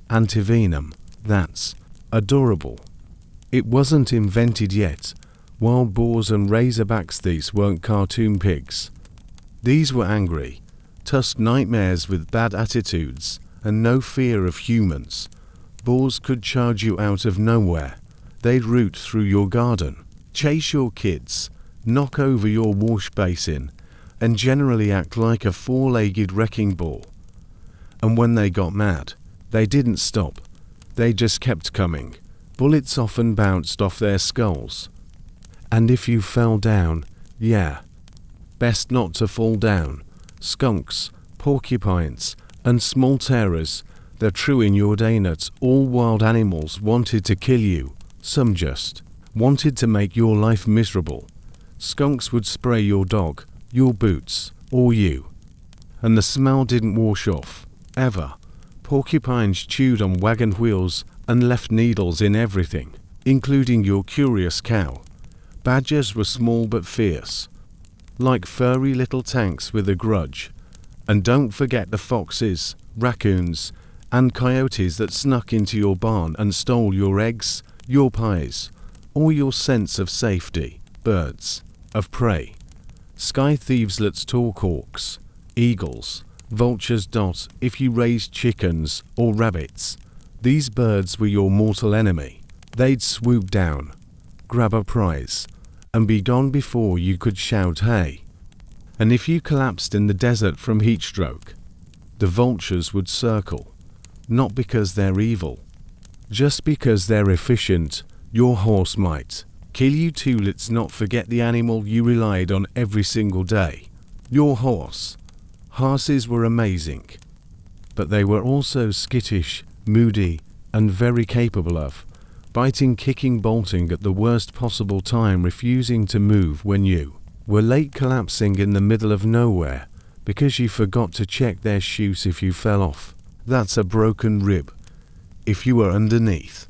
Antivenom, that's adorable. It wasn't invented yet. Wild boars and razorbacks, these weren't cartoon pigs. These were angry, tusked nightmares with bad attitudes and no fear of humans. Boars could charge you out of nowhere. They'd root through your garden, chase your kids, knock over your wash basin, and generally act like a four-legged wrecking ball. And when they got mad, they didn't stop. They just kept coming. Bullets often bounced off their skulls. And if you fell down, yeah, best not to fall down. Skunks, porcupines, and small terrors, they're true in your day. Not all wild animals wanted to kill you. Some just wanted to make your life miserable. Skunks would spray your dog, your boots, or you, and the smell didn't wash off, ever. Porcupines chewed on wagon wheels and left needles in everything, including your curious cow. Badgers were small but fierce, like furry little tanks with a grudge. And don't forget the foxes, raccoons, and coyotes that snuck into your barn and stole your eggs, your pies, or your sense of safety. Birds of prey. Sky thieves. Let's talk hawks, eagles, vultures. If you raised chickens or rabbits, these birds were your mortal enemy. They'd swoop down, grab a prize, and be gone before you could shout hey. And if you collapsed in the desert from heat stroke, the vultures would circle, not because they're evil, just because they're efficient. Your horse might kill you too. Let's not forget the animal you relied on every single day, your horse. Horses were amazing, but they were also skittish, moody, and very capable of biting, kicking, bolting at the worst possible time, refusing to move when you were late, collapsing in the middle of nowhere because you forgot to check their shoes. If you fell off, that's a broken rib. If you were underneath,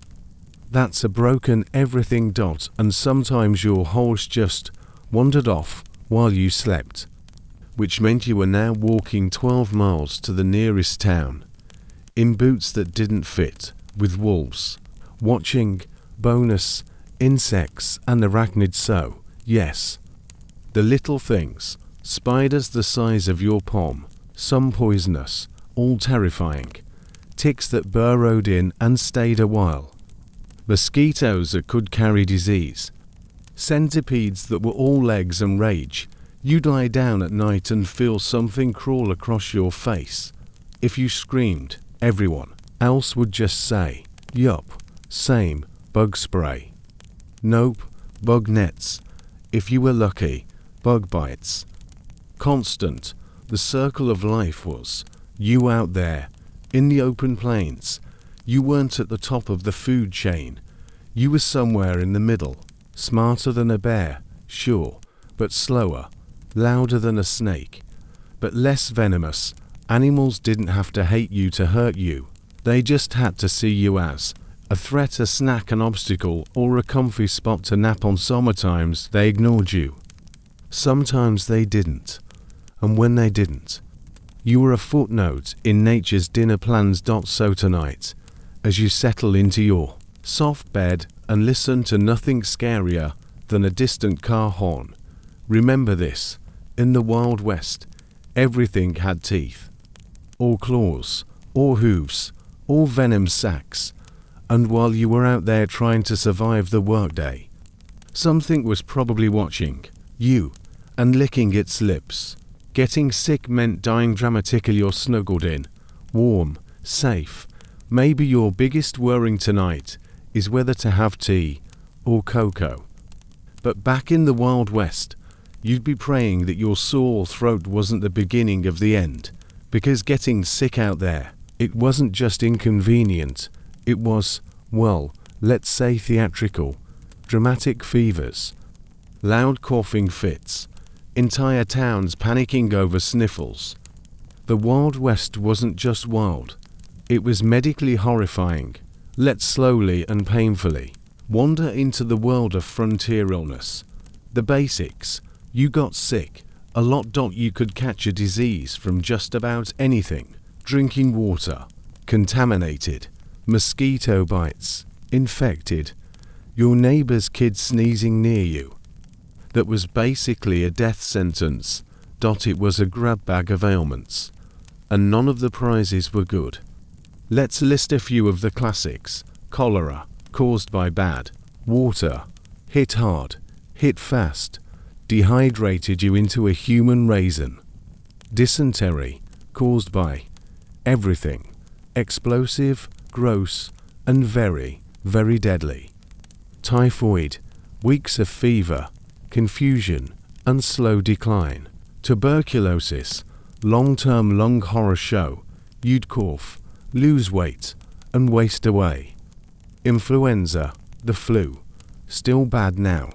that's a broken everything. And sometimes your horse just wandered off while you slept, which meant you were now walking 12 miles to the nearest town, in boots that didn't fit, with wolves watching. Bonus, insects and arachnids. So, yes, the little things, spiders the size of your palm, some poisonous, all terrifying, ticks that burrowed in and stayed a while, mosquitoes that could carry disease, centipedes that were all legs and rage. You'd lie down at night and feel something crawl across your face. If you screamed, everyone else would just say, yup, same. Bug spray. Nope, bug nets. If you were lucky, bug bites. Constant. The circle of life was you out there, in the open plains. You weren't at the top of the food chain. You were somewhere in the middle. Smarter than a bear, sure, but slower. Louder than a snake, but less venomous. Animals didn't have to hate you to hurt you. They just had to see you as A threat, a snack, an obstacle, or a comfy spot to nap on. Sometimes they ignored you. Sometimes they didn't. And when they didn't, you were a footnote in nature's dinner plans. So tonight, as you settle into your soft bed and listen to nothing scarier than a distant car horn, remember this: in the Wild West, everything had teeth, or claws, or hooves, or venom sacs. And while you were out there trying to survive the workday, something was probably watching you and licking its lips. Getting sick meant dying dramatically. You're snuggled in, warm, safe. Maybe your biggest worry tonight is whether to have tea or cocoa. But back in the Wild West, you'd be praying that your sore throat wasn't the beginning of the end, because getting sick out there, it wasn't just inconvenient. It was, well, let's say theatrical. Dramatic fevers, loud coughing fits, entire towns panicking over sniffles. The Wild West wasn't just wild, it was medically horrifying. Let's slowly and painfully wander into the world of frontier illness. The basics: you got sick a lot. You could catch a disease from just about anything: drinking water, contaminated, mosquito bites, infected, your neighbor's kid sneezing near you. That was basically a death sentence. It was a grab bag of ailments, and none of the prizes were good. Let's list a few of the classics: cholera, caused by bad water, hit hard, hit fast, dehydrated you into a human raisin. Dysentery, caused by everything, explosive, gross, and very, very deadly. Typhoid, weeks of fever, confusion, and slow decline. Tuberculosis, long-term lung horror show. You'd cough, lose weight, and waste away. Influenza, the flu, still bad now,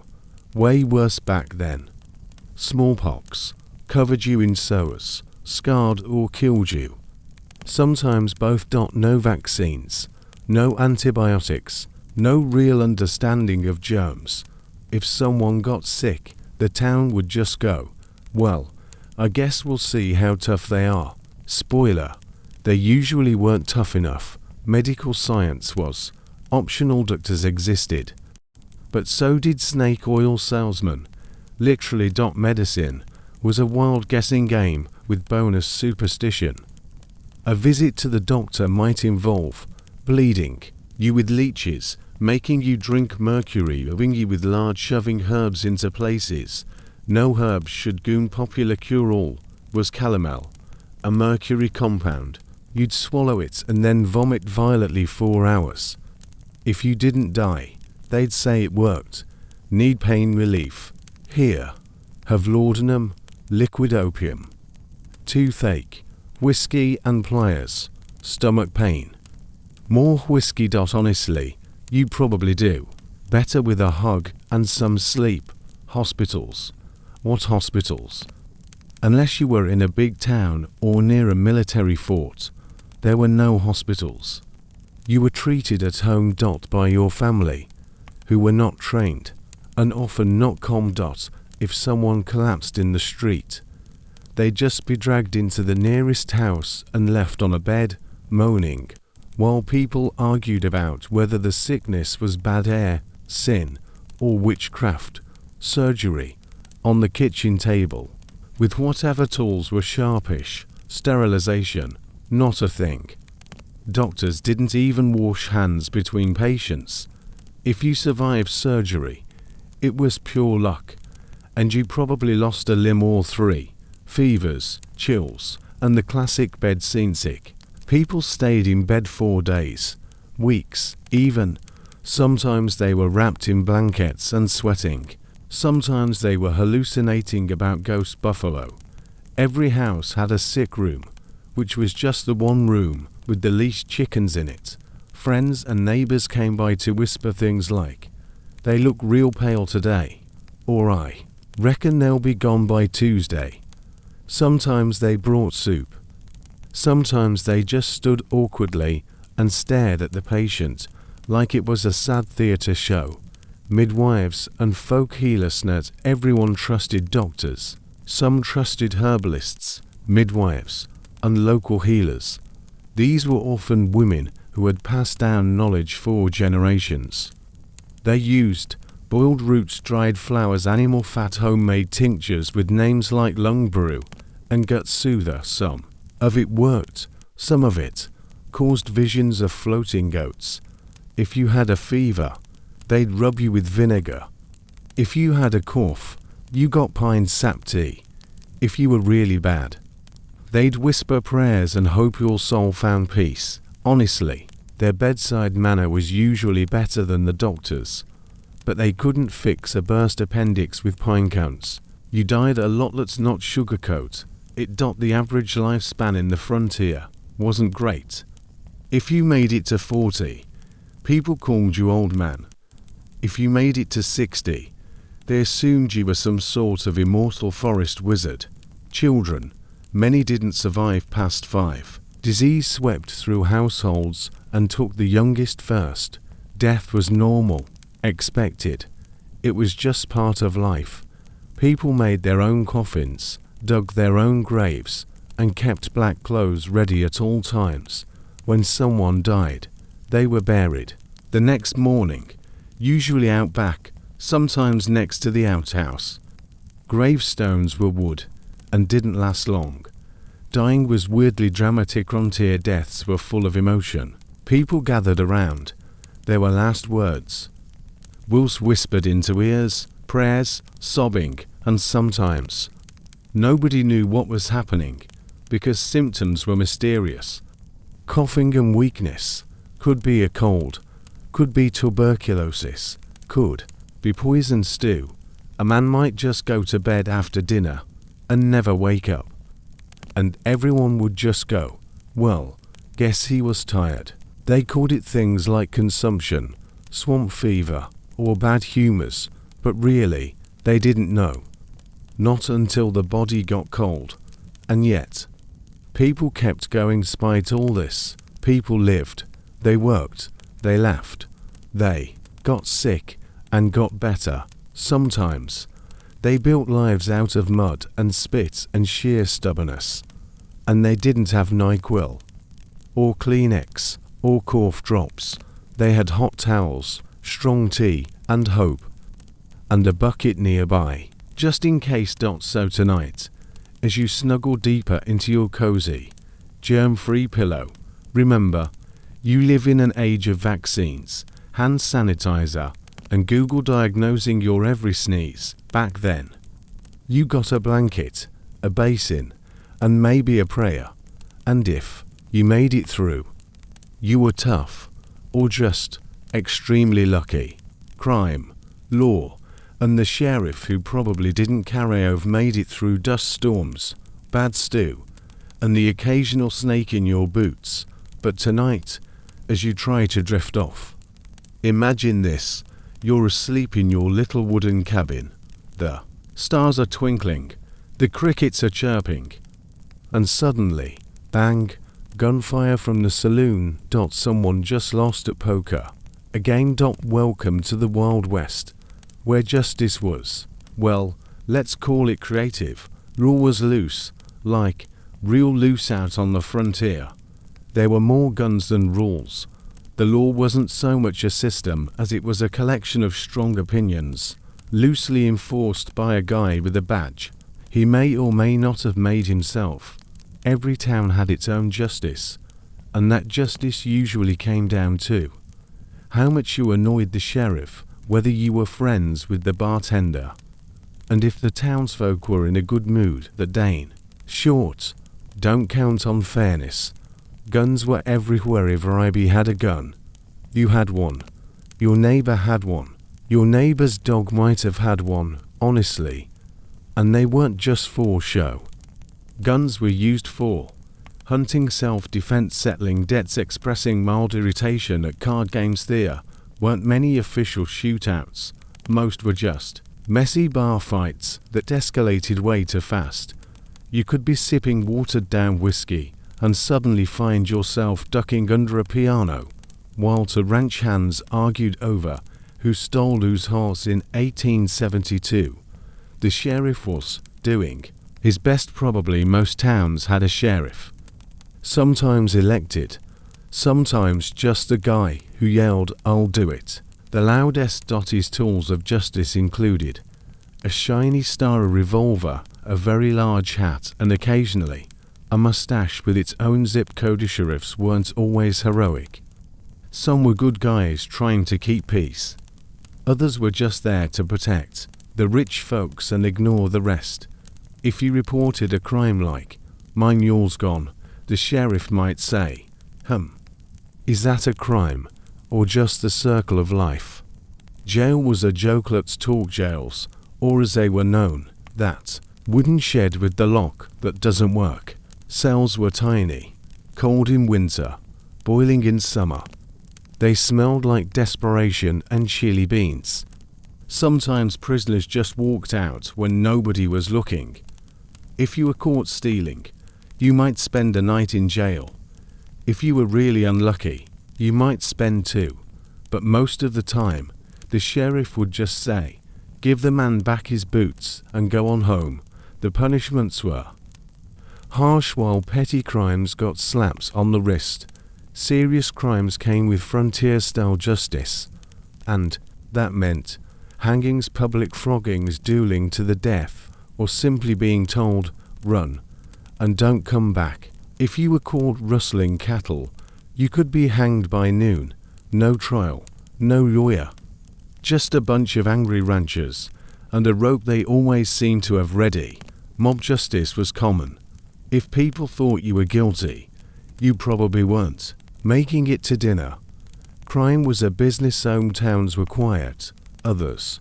way worse back then. Smallpox, covered you in sores, scarred or killed you. Sometimes both. No vaccines, no antibiotics, no real understanding of germs. If someone got sick, the town would just go, well, I guess we'll see how tough they are. Spoiler, they usually weren't tough enough. Medical science was optional. Doctors existed, but so did snake oil salesmen. Literally. Medicine was a wild guessing game with bonus superstition. A visit to the doctor might involve bleeding you with leeches, making you drink mercury, rubbing you with large, shoving herbs into places no herbs should go. Popular cure-all was calomel, a mercury compound. You'd swallow it and then vomit violently 4 hours. If you didn't die, they'd say it worked. Need pain relief? Here, have laudanum, liquid opium. Toothache, whiskey and pliers. Stomach pain, more whiskey. Honestly, you probably do better with a hug and some sleep. Hospitals. What hospitals? Unless you were in a big town or near a military fort, there were no hospitals. You were treated at home. By your family, who were not trained, and often not calm. If someone collapsed in the street, they'd just be dragged into the nearest house and left on a bed, moaning, while people argued about whether the sickness was bad air, sin, or witchcraft. Surgery, on the kitchen table, with whatever tools were sharpish. Sterilization, not a thing. Doctors didn't even wash hands between patients. If you survived surgery, it was pure luck, and you probably lost a limb or 3. Fevers, chills, and the classic bed scene. Sick people stayed in bed 4 days, weeks, even. Sometimes they were wrapped in blankets and sweating. Sometimes they were hallucinating about ghost buffalo. Every house had a sick room, which was just the one room with the least chickens in it. Friends and neighbors came by to whisper things like, "They look real pale today," or "I reckon they'll be gone by Tuesday." Sometimes they brought soup. Sometimes they just stood awkwardly and stared at the patient like it was a sad theatre show. Midwives and folk healers, not everyone trusted doctors. Some trusted herbalists, midwives, and local healers. These were often women who had passed down knowledge for generations. They used boiled roots, dried flowers, animal fat, homemade tinctures with names like lung brew and gut soother. Some of it worked, some of it caused visions of floating goats. If you had a fever, they'd rub you with vinegar. If you had a cough, you got pine sap tea. If you were really bad, they'd whisper prayers and hope your soul found peace. Honestly, their bedside manner was usually better than the doctor's, but they couldn't fix a burst appendix with pine cones. You died a lot, let's not sugarcoat it. The average lifespan in the frontier wasn't great. If you made it to 40, people called you old man. If you made it to 60, they assumed you were some sort of immortal forest wizard. Children, many didn't survive past 5. Disease swept through households and took the youngest first. Death was normal, expected. It was just part of life. People made their own coffins, dug their own graves, and kept black clothes ready at all times. When someone died, they were buried the next morning, usually out back, sometimes next to the outhouse. Gravestones were wood and didn't last long. Dying was weirdly dramatic. Frontier deaths were full of emotion. People gathered around. There were last words. Wolves whispered into ears, prayers, sobbing, and sometimes nobody knew what was happening because symptoms were mysterious. Coughing and weakness could be a cold, could be tuberculosis, could be poison stew. A man might just go to bed after dinner and never wake up. And everyone would just go, well, guess he was tired. They called it things like consumption, swamp fever, or bad humors, but really, they didn't know. Not until the body got cold. And yet, people kept going despite all this. People lived, they worked, they laughed, they got sick and got better. Sometimes, they built lives out of mud and spit and sheer stubbornness. And they didn't have NyQuil, or Kleenex, or cough drops. They had hot towels, strong tea, and hope, and a bucket nearby, just in case. So tonight, as you snuggle deeper into your cozy, germ-free pillow, remember, you live in an age of vaccines, hand sanitizer, and Google diagnosing your every sneeze. Back then, you got a blanket, a basin, and maybe a prayer. And if you made it through, you were tough, or just extremely lucky. Crime, law, and the sheriff, who probably didn't carry over, made it through dust storms, bad stew, and the occasional snake in your boots. But tonight, as you try to drift off, imagine this: you're asleep in your little wooden cabin. The stars are twinkling, the crickets are chirping, and suddenly, bang, gunfire from the saloon. Someone just lost at poker. Again. Welcome to the Wild West, where justice was, well, let's call it creative. Rule was loose, like real loose out on the frontier. There were more guns than rules. The law wasn't so much a system as it was a collection of strong opinions, loosely enforced by a guy with a badge he may or may not have made himself. Every town had its own justice, and that justice usually came down to how much you annoyed the sheriff, whether you were friends with the bartender, and if the townsfolk were in a good mood that day. Short, don't count on fairness. Guns were everywhere. If IB had a gun, you had one. Your neighbor had one. Your neighbor's dog might have had one, honestly. And they weren't just for show. Guns were used for hunting, self-defense, settling debts, expressing mild irritation at card games. There weren't many official shootouts. Most were just messy bar fights that escalated way too fast. You could be sipping watered-down whiskey and suddenly find yourself ducking under a piano while two ranch hands argued over who stole whose horse in 1872. The sheriff was doing his best. Probably most towns had a sheriff. Sometimes elected, sometimes just a guy who yelled, "I'll do it." The loudest. His tools of justice included a shiny star, a revolver, a very large hat, and occasionally a mustache with its own zip code. The sheriffs weren't always heroic. Some were good guys trying to keep peace. Others were just there to protect the rich folks and ignore the rest. If you reported a crime like, "Mine, yours gone," the sheriff might say, "Is that a crime, or just the circle of life?" Jail was a joke. Let's talk jails, or as they were known, that wooden shed with the lock that doesn't work. Cells were tiny, cold in winter, boiling in summer. They smelled like desperation and chili beans. Sometimes prisoners just walked out when nobody was looking. If you were caught stealing, you might spend a night in jail. If you were really unlucky, you might spend two. But most of the time, the sheriff would just say, "Give the man back his boots and go on home." The punishments were harsh. While petty crimes got slaps on the wrist, serious crimes came with frontier-style justice. And that meant hangings, public floggings, dueling to the death, or simply being told, "Run and don't come back." If you were caught rustling cattle, you could be hanged by noon. No trial, no lawyer. Just a bunch of angry ranchers, and a rope they always seemed to have ready. Mob justice was common. If people thought you were guilty, you probably weren't making it to dinner. Crime was a business. Some towns were quiet, others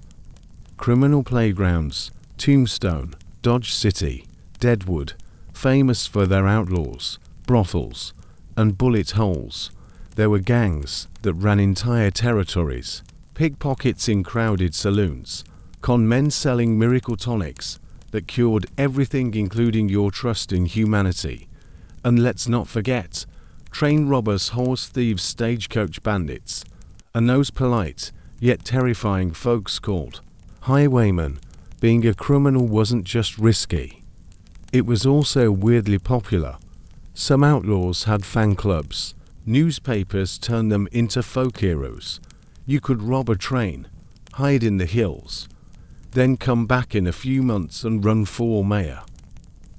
criminal playgrounds. Tombstone, Dodge City, Deadwood, famous for their outlaws, brothels, and bullet holes. There were gangs that ran entire territories, pickpockets in crowded saloons, con men selling miracle tonics that cured everything, including your trust in humanity. And let's not forget, train robbers, horse thieves, stagecoach bandits, and those polite yet terrifying folks called highwaymen. Being a criminal wasn't just risky, it was also weirdly popular. Some outlaws had fan clubs. Newspapers turned them into folk heroes. You could rob a train, hide in the hills, then come back in a few months and run for mayor.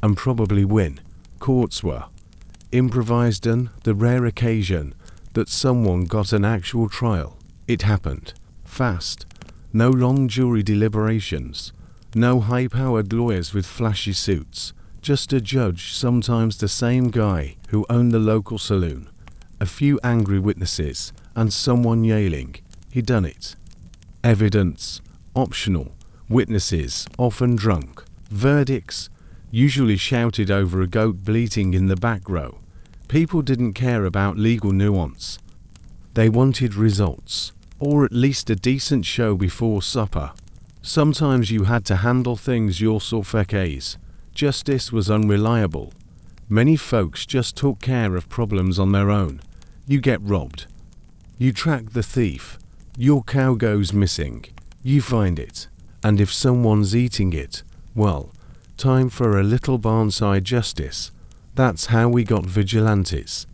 And probably win. Courts were improvised, on the rare occasion that someone got an actual trial, it happened fast. No long jury deliberations, no high-powered lawyers with flashy suits, just a judge, sometimes the same guy who owned the local saloon, a few angry witnesses, and someone yelling, "He done it." Evidence optional. Witnesses often drunk. Verdicts usually shouted over a goat bleating in the back row. People didn't care about legal nuance. They wanted results, or at least a decent show before supper. Sometimes you had to handle things yourself. Justice was unreliable. Many folks just took care of problems on their own. You get robbed, you track the thief. Your cow goes missing, you find it. And if someone's eating it, well, time for a little barnside justice. That's how we got vigilantes.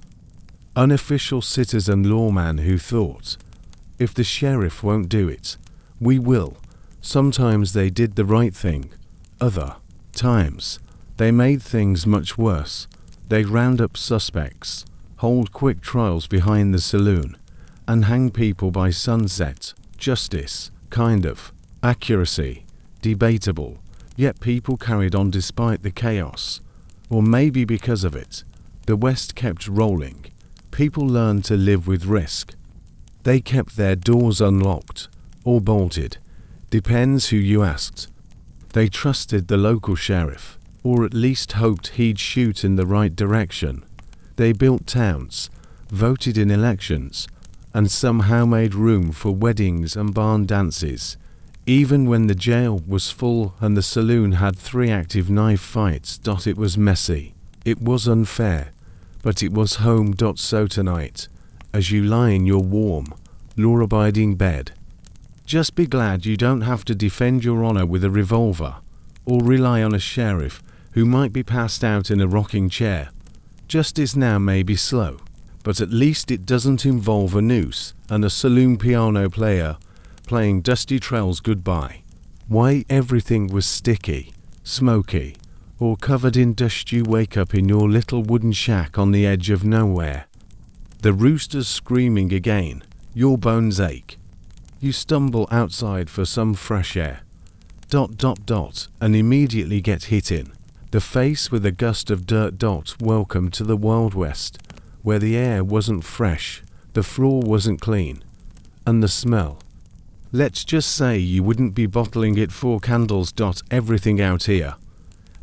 Unofficial citizen lawman who thought, if the sheriff won't do it, we will. Sometimes they did the right thing. Other times, they made things much worse. They round up suspects, hold quick trials behind the saloon, and hang people by sunset. Justice, kind of. Accuracy, debatable. Yet people carried on despite the chaos. Or maybe because of it. The West kept rolling. People learned to live with risk. They kept their doors unlocked, or bolted. Depends who you asked. They trusted the local sheriff, or at least hoped he'd shoot in the right direction. They built towns, voted in elections, and somehow made room for weddings and barn dances. Even when the jail was full and the saloon had 3 active knife fights. It was messy. It was unfair, but it was home. So tonight, as you lie in your warm, law-abiding bed. Just be glad you don't have to defend your honor with a revolver, or rely on a sheriff who might be passed out in a rocking chair. Justice now may be slow, but at least it doesn't involve a noose and a saloon piano player playing Dusty Trails goodbye. Why everything was sticky, smoky, or covered in dust. You wake up in your little wooden shack on the edge of nowhere. The rooster's screaming again, your bones ache. You stumble outside for some fresh air. And immediately get hit in the face with a gust of dirt. Welcome to the Wild West, where the air wasn't fresh, the floor wasn't clean, and the smell. Let's just say you wouldn't be bottling it 4 candles. Everything out here,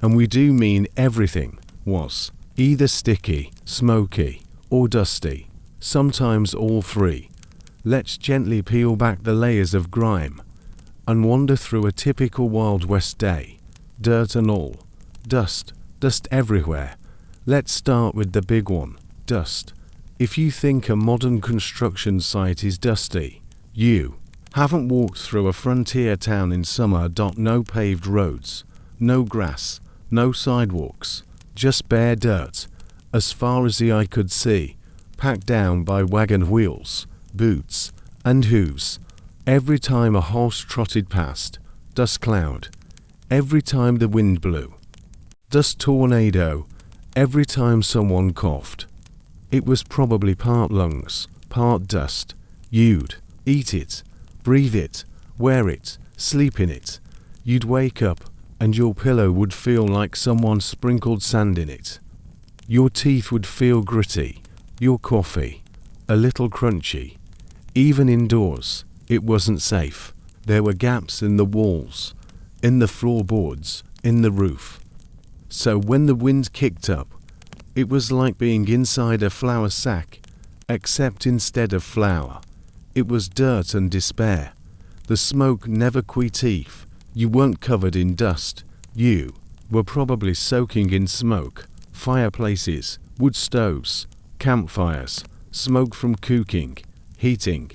and we do mean everything, was either sticky, smoky, or dusty, sometimes all 3. Let's gently peel back the layers of grime and wander through a typical Wild West day. Dirt and all. Dust everywhere. Let's start with the big one, dust. If you think a modern construction site is dusty, you haven't walked through a frontier town in summer. No paved roads, no grass, no sidewalks, just bare dirt, as far as the eye could see, packed down by wagon wheels, boots, and hooves. Every time a horse trotted past, dust cloud. Every time the wind blew, dust tornado. Every time someone coughed. It was probably part lungs, part dust. You'd eat it, breathe it, wear it, sleep in it. You'd wake up and your pillow would feel like someone sprinkled sand in it. Your teeth would feel gritty, your coffee a little crunchy. Even indoors, it wasn't safe. There were gaps in the walls, in the floorboards, in the roof. So when the wind kicked up, it was like being inside a flour sack, except instead of flour, it was dirt and despair. The smoke never quit. If you weren't covered in dust, you were probably soaking in smoke. Fireplaces, wood stoves, campfires, smoke from cooking, heating,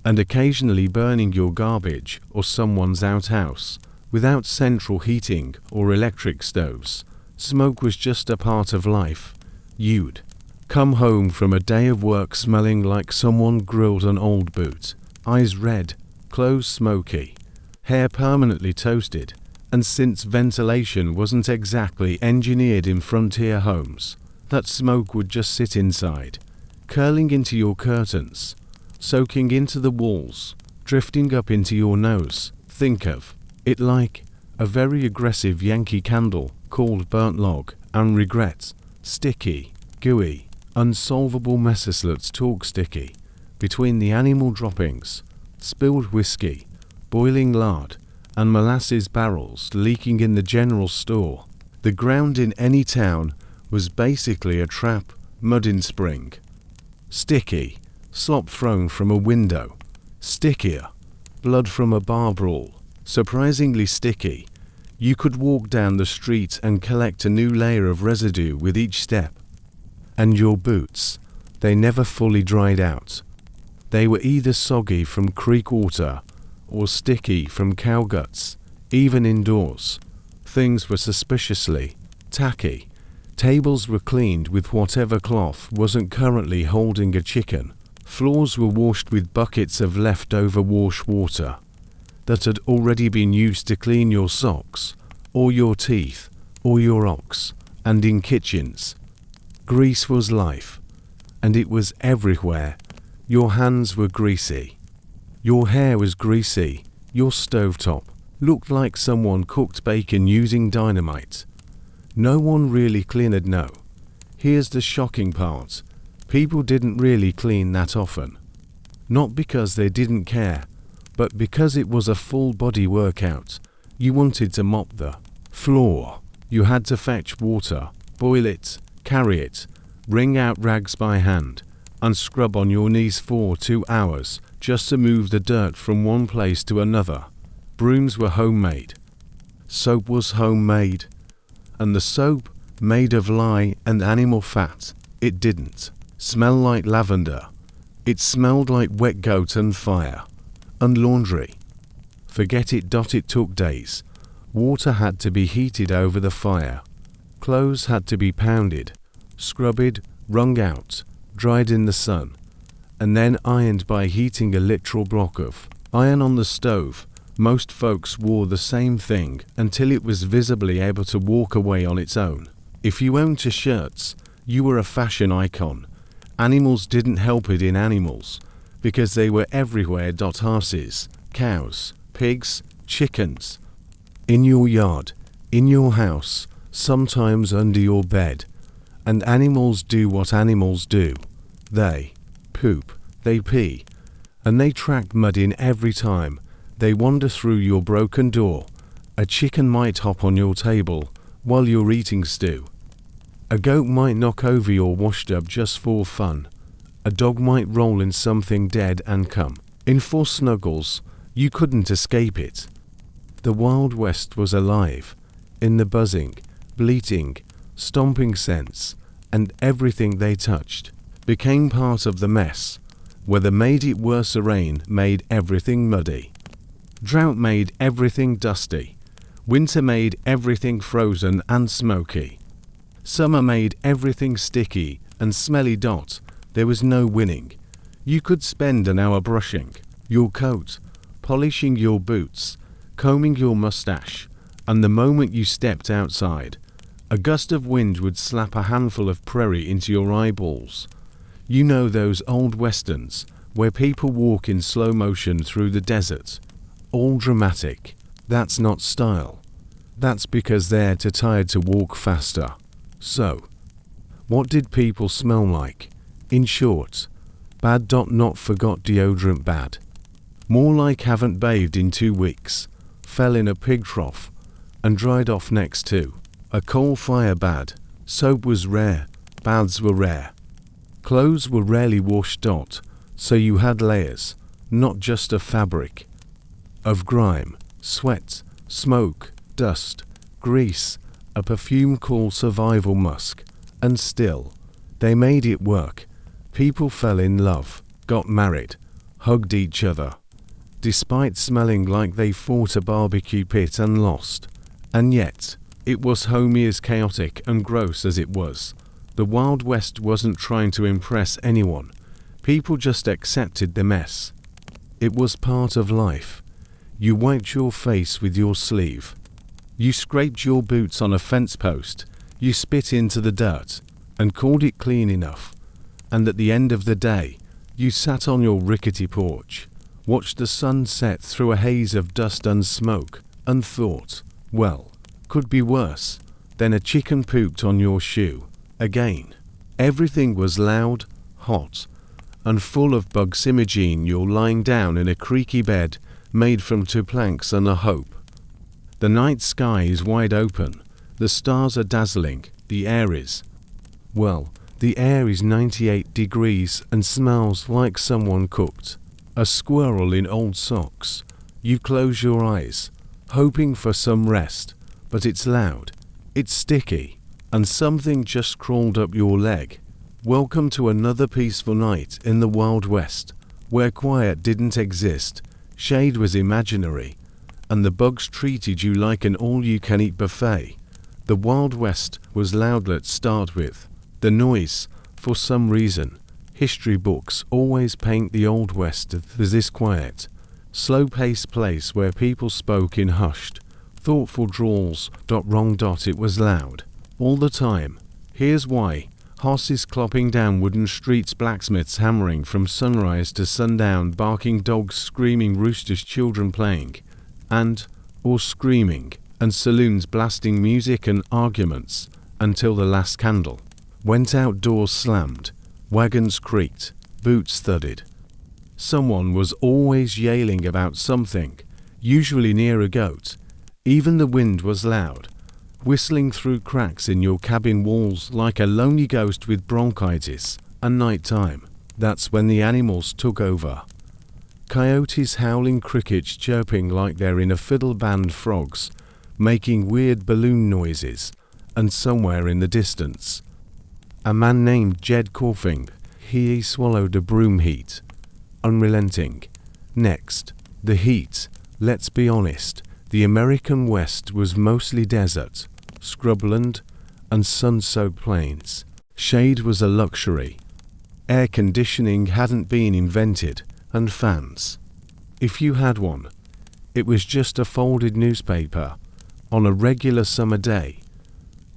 and occasionally burning your garbage or someone's outhouse. Without central heating or electric stoves, smoke was just a part of life. You'd come home from a day of work smelling like someone grilled an old boot, eyes red, clothes smoky, hair permanently toasted, and since ventilation wasn't exactly engineered in frontier homes, that smoke would just sit inside, curling into your curtains, soaking into the walls, drifting up into your nose. Think of it like a very aggressive Yankee Candle called burnt log and regret. Sticky, gooey, unsolvable messes. Let's talk sticky. Between the animal droppings, spilled whiskey, boiling lard, and molasses barrels leaking in the general store, the ground in any town was basically a trap, mud in spring. Sticky, slop thrown from a window. Stickier, blood from a bar brawl. Surprisingly sticky. You could walk down the street and collect a new layer of residue with each step. And your boots, they never fully dried out. They were either soggy from creek water or sticky from cow guts. Even indoors, things were suspiciously tacky. Tables were cleaned with whatever cloth wasn't currently holding a chicken. Floors were washed with buckets of leftover wash water that had already been used to clean your socks, or your teeth, or your ox. And in kitchens, grease was life, and it was everywhere. Your hands were greasy. Your hair was greasy. Your stovetop looked like someone cooked bacon using dynamite. No one really cleaned. No. Here's the shocking part. People didn't really clean that often. Not because they didn't care, but because it was a full body workout. You wanted to mop the floor. You had to fetch water, boil it, carry it, wring out rags by hand, and scrub on your knees for 2 hours just to move the dirt from one place to another. Brooms were homemade. Soap was homemade. And the soap made of lye and animal fat. It didn't smell like lavender. It smelled like wet goat and fire. And laundry. Forget it. It took days. Water had to be heated over the fire. Clothes had to be pounded, scrubbed, wrung out, dried in the sun, and then ironed by heating a literal block of iron on the stove. Most folks wore the same thing until it was visibly able to walk away on its own. If you owned two shirts, you were a fashion icon. Animals didn't help it in animals, because they were everywhere. Horses, cows, pigs, chickens. In your yard, in your house, sometimes under your bed. And animals do what animals do. They poop, they pee, and they track mud in every time they wander through your broken door. A chicken might hop on your table while you're eating stew. A goat might knock over your washtub just for fun. A dog might roll in something dead and come in for snuggles. You couldn't escape it. The Wild West was alive, in the buzzing, bleating, stomping sense, and everything they touched became part of the mess. Weather made it worse. Rain made everything muddy. Drought made everything dusty. Winter made everything frozen and smoky. Summer made everything sticky and smelly. There was no winning. You could spend an hour brushing your coat, polishing your boots, combing your mustache, and the moment you stepped outside, a gust of wind would slap a handful of prairie into your eyeballs. You know those old westerns where people walk in slow motion through the desert, all dramatic. That's not style. That's because they're too tired to walk faster. So, what did people smell like? In short, bad. Not forgot deodorant bad. More like haven't bathed in 2 weeks, fell in a pig trough, and dried off next to a coal fire bad. Soap was rare, baths were rare. Clothes were rarely washed. So you had layers, not just of fabric, of grime, sweat, smoke, dust, grease, a perfume called survival musk. And still, they made it work. People fell in love, got married, hugged each other, despite smelling like they fought a barbecue pit and lost. And yet, it was homey, as chaotic and gross as it was. The Wild West wasn't trying to impress anyone. People just accepted the mess. It was part of life. You wiped your face with your sleeve. You scraped your boots on a fence post. You spit into the dirt and called it clean enough. And at the end of the day, you sat on your rickety porch, watched the sun set through a haze of dust and smoke, and thought, well, could be worse. Then a chicken pooped on your shoe. Again. Everything was loud, hot, and full of bugs. Imagine you're lying down in a creaky bed made from 2 planks and a hope. The night sky is wide open. The stars are dazzling. The air is, well, the air is 98 degrees and smells like someone cooked a squirrel in old socks. You close your eyes, hoping for some rest, but it's loud, it's sticky, and something just crawled up your leg. Welcome to another peaceful night in the Wild West, where quiet didn't exist, shade was imaginary, and the bugs treated you like an all-you-can-eat buffet. The Wild West was loud. Let's start with the noise. For some reason, history books always paint the Old West as this quiet, slow-paced place where people spoke in hushed, thoughtful drawls. Wrong. It was loud, all the time. Here's why. Horses clopping down wooden streets, blacksmiths hammering from sunrise to sundown, barking dogs screaming, roosters, children playing or screaming, and saloons blasting music and arguments until the last candle went out. Doors slammed, wagons creaked, boots thudded. Someone was always yelling about something, usually near a goat. Even the wind was loud, whistling through cracks in your cabin walls like a lonely ghost with bronchitis. And night time, that's when the animals took over. Coyotes howling, crickets chirping like they're in a fiddle band, frogs making weird balloon noises, and somewhere in the distance, a man named Jed coughing He swallowed a broom heat. Unrelenting. Next, the heat. Let's be honest, the American West was mostly desert, scrubland, and sun-soaked plains. Shade was a luxury. Air conditioning hadn't been invented, and fans. If you had one, it was just a folded newspaper. On a regular summer day,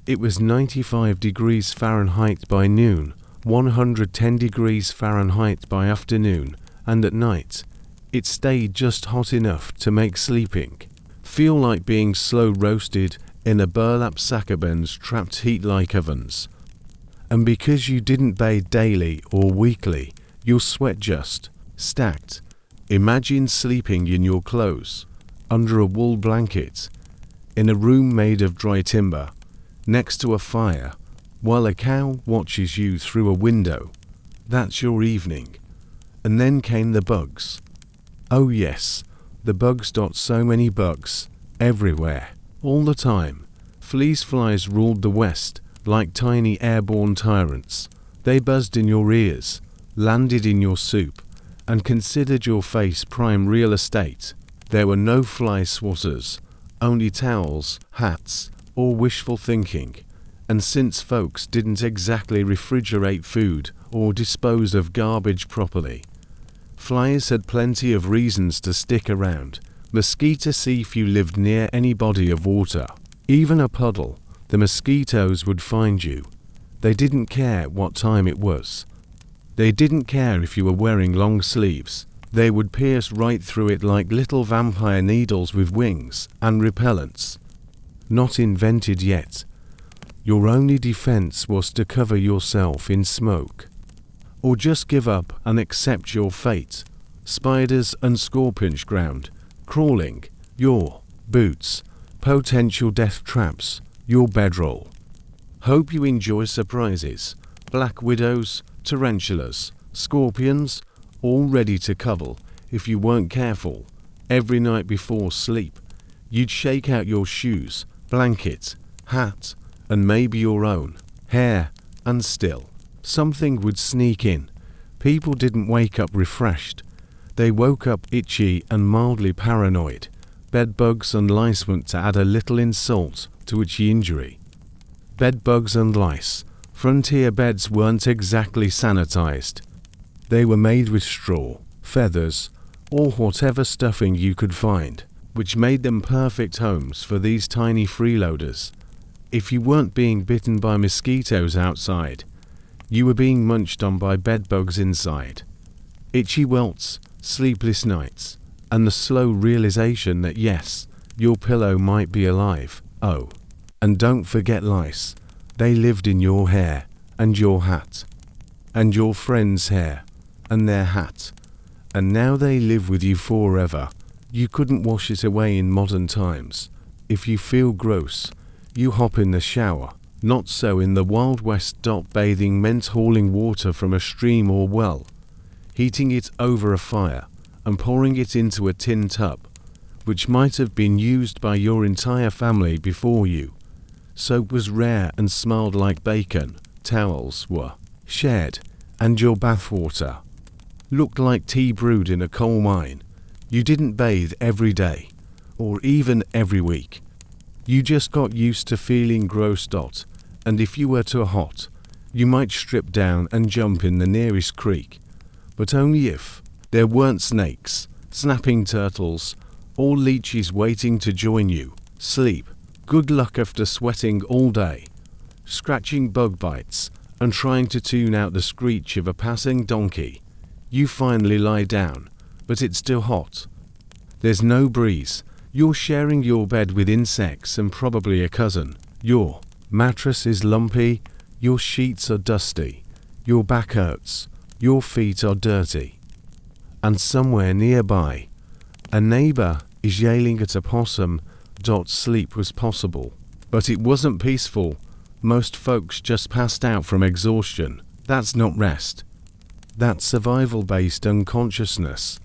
it was 95 degrees Fahrenheit by noon, 110 degrees Fahrenheit by afternoon, and at night, it stayed just hot enough to make sleeping feel like being slow roasted in a burlap sack of Ben's trapped heat like ovens. And because you didn't bathe daily or weekly, your sweat just stacked. Imagine sleeping in your clothes, under a wool blanket, in a room made of dry timber, next to a fire, while a cow watches you through a window. That's your evening. And then came the bugs. Oh yes, the bugs. So many bugs, everywhere, all the time. Fleas flies ruled the West like tiny airborne tyrants. They buzzed in your ears, landed in your soup, and considered your face prime real estate. There were no fly swatters, only towels, hats, or wishful thinking. And since folks didn't exactly refrigerate food or dispose of garbage properly, flies had plenty of reasons to stick around. Mosquito see if you lived near any body of water, even a puddle, the mosquitoes would find you. They didn't care what time it was. They didn't care if you were wearing long sleeves. They would pierce right through it like little vampire needles with wings and repellents. Not invented yet. Your only defense was to cover yourself in smoke. Or just give up and accept your fate. Spiders and scorpions ground, crawling, your boots, potential death traps, your bedroll. Hope you enjoy surprises. Black widows, tarantulas, scorpions, all ready to cuddle if you weren't careful. Every night before sleep, you'd shake out your shoes, blanket, hat, and maybe your own hair, and still something would sneak in. People didn't wake up refreshed. They woke up itchy and mildly paranoid. Bedbugs and lice went to add a little insult to itchy injury. Bedbugs and lice. Frontier beds weren't exactly sanitized. They were made with straw, feathers, or whatever stuffing you could find, which made them perfect homes for these tiny freeloaders. If you weren't being bitten by mosquitoes outside, you were being munched on by bedbugs inside. Itchy welts, sleepless nights, and the slow realization that yes, your pillow might be alive. Oh, and don't forget lice. They lived in your hair, and your hat, and your friend's hair, and their hat. And now they live with you forever. You couldn't wash it away in modern times. If you feel gross, you hop in the shower. Not so in the Wild West. Bathing meant hauling water from a stream or well, heating it over a fire, and pouring it into a tin tub, which might have been used by your entire family before you. Soap was rare and smelled like bacon. Towels were shared, and your bathwater looked like tea brewed in a coal mine. You didn't bathe every day, or even every week. You just got used to feeling gross. And if you were too hot, you might strip down and jump in the nearest creek. But only if there weren't snakes, snapping turtles, or leeches waiting to join you. Sleep. Good luck after sweating all day, scratching bug bites, and trying to tune out the screech of a passing donkey. You finally lie down, but it's still hot. There's no breeze. You're sharing your bed with insects and probably a cousin. Your mattress is lumpy, your sheets are dusty, your back hurts, your feet are dirty. And somewhere nearby, a neighbor is yelling at a possum. Sleep was possible, but it wasn't peaceful. Most folks just passed out from exhaustion. That's not rest. That's survival-based unconsciousness.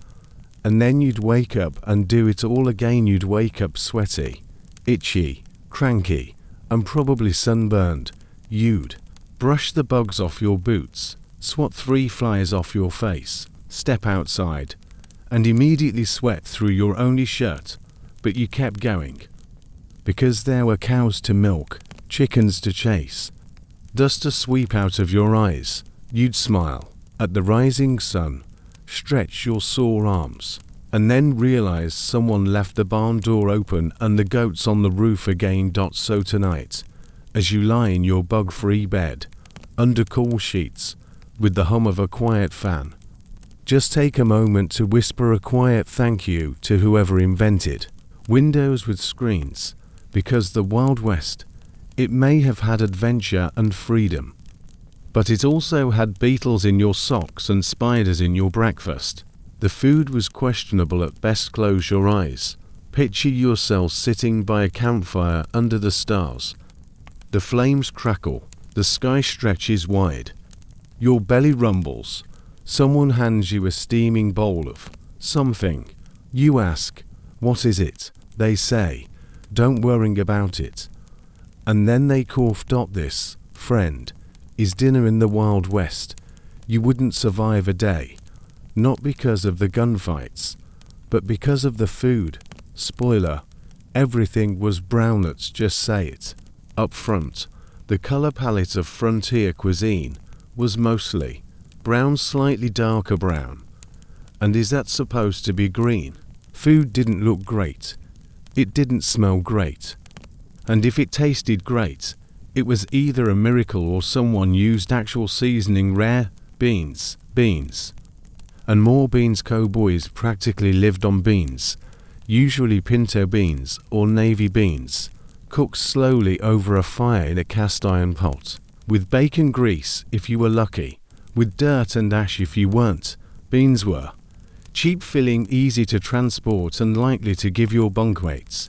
And then you'd wake up and do it all again. You'd wake up sweaty, itchy, cranky, and probably sunburned. You'd brush the bugs off your boots, swat 3 flies off your face, step outside, and immediately sweat through your only shirt, but you kept going. Because there were cows to milk, chickens to chase, dust to sweep out of your eyes, you'd smile at the rising sun, stretch your sore arms, and then realize someone left the barn door open and the goats on the roof again. So tonight, as you lie in your bug-free bed, under cool sheets, with the hum of a quiet fan, just take a moment to whisper a quiet thank you to whoever invented windows with screens, because the Wild West, it may have had adventure and freedom, but it also had beetles in your socks and spiders in your breakfast. The food was questionable at best. Close your eyes. Picture yourself sitting by a campfire under the stars. The flames crackle, the sky stretches wide. Your belly rumbles. Someone hands you a steaming bowl of something. You ask, "What is it?" They say, "Don't worry about it." And then they cough. This, friend, is dinner in the Wild West. You wouldn't survive a day. Not because of the gunfights, but because of the food. Spoiler, everything was brown. Let's just say it. Up front, the color palette of frontier cuisine was mostly brown, slightly darker brown. And is that supposed to be green? Food didn't look great. It didn't smell great. And if it tasted great, it was either a miracle or someone used actual seasoning. Rare beans. And more beans. Cowboys practically lived on beans, usually pinto beans or navy beans, cooked slowly over a fire in a cast iron pot, with bacon grease if you were lucky, with dirt and ash if you weren't. Beans were cheap, filling, easy to transport, and likely to give your bunkmates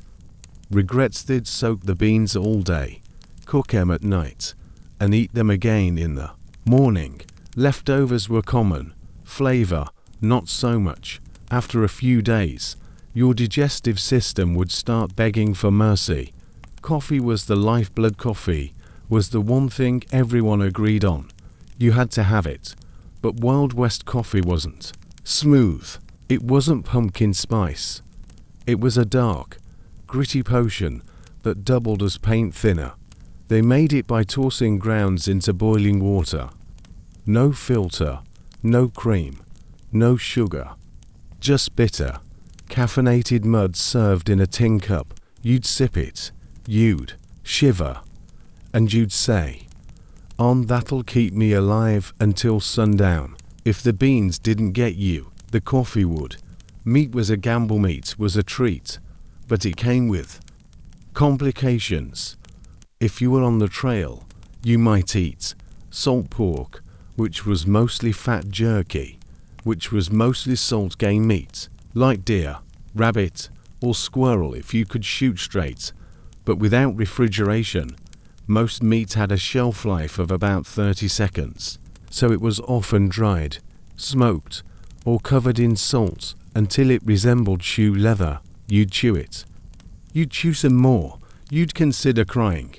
regrets. They'd soak the beans all day, cook them at night, and eat them again in the morning. Leftovers were common. Flavor, not so much. After a few days, your digestive system would start begging for mercy. Coffee was the lifeblood. Coffee was the one thing everyone agreed on. You had to have it. But Wild West coffee wasn't smooth. It wasn't pumpkin spice. It was a dark, gritty potion that doubled as paint thinner. They made it by tossing grounds into boiling water. No filter, no cream, no sugar. Just bitter, caffeinated mud served in a tin cup. You'd sip it, you'd shiver, and you'd say, that'll keep me alive until sundown." If the beans didn't get you, the coffee would. Meat was a gamble. Meat was a treat, but it came with complications. If you were on the trail, you might eat salt pork, which was mostly fat, jerky, which was mostly salt game meat, like deer, rabbit, or squirrel if you could shoot straight, but without refrigeration. Most meat had a shelf life of about 30 seconds, so it was often dried, smoked, or covered in salt until it resembled shoe leather. You'd chew it. You'd chew some more. You'd consider crying.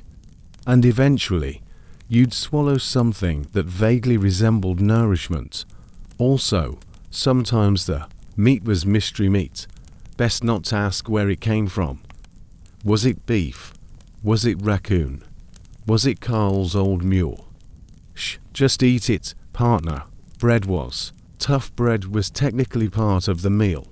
And eventually, you'd swallow something that vaguely resembled nourishment. Also, sometimes the meat was mystery meat. Best not to ask where it came from. Was it beef? Was it raccoon? Was it Carl's old mule? Shh, just eat it, partner. Bread was. Tough bread was technically part of the meal.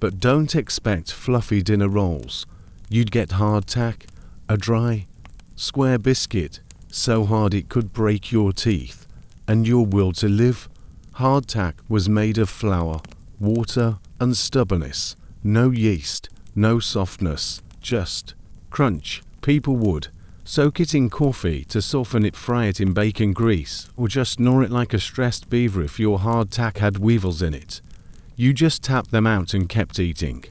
But don't expect fluffy dinner rolls. You'd get hardtack, a dry, square biscuit, so hard it could break your teeth and your will to live. Hardtack was made of flour, water, and stubbornness. No yeast, no softness, just crunch. People would soak it in coffee to soften it, fry it in bacon grease, or just gnaw it like a stressed beaver. If your hardtack had weevils in it, you just tapped them out and kept eating.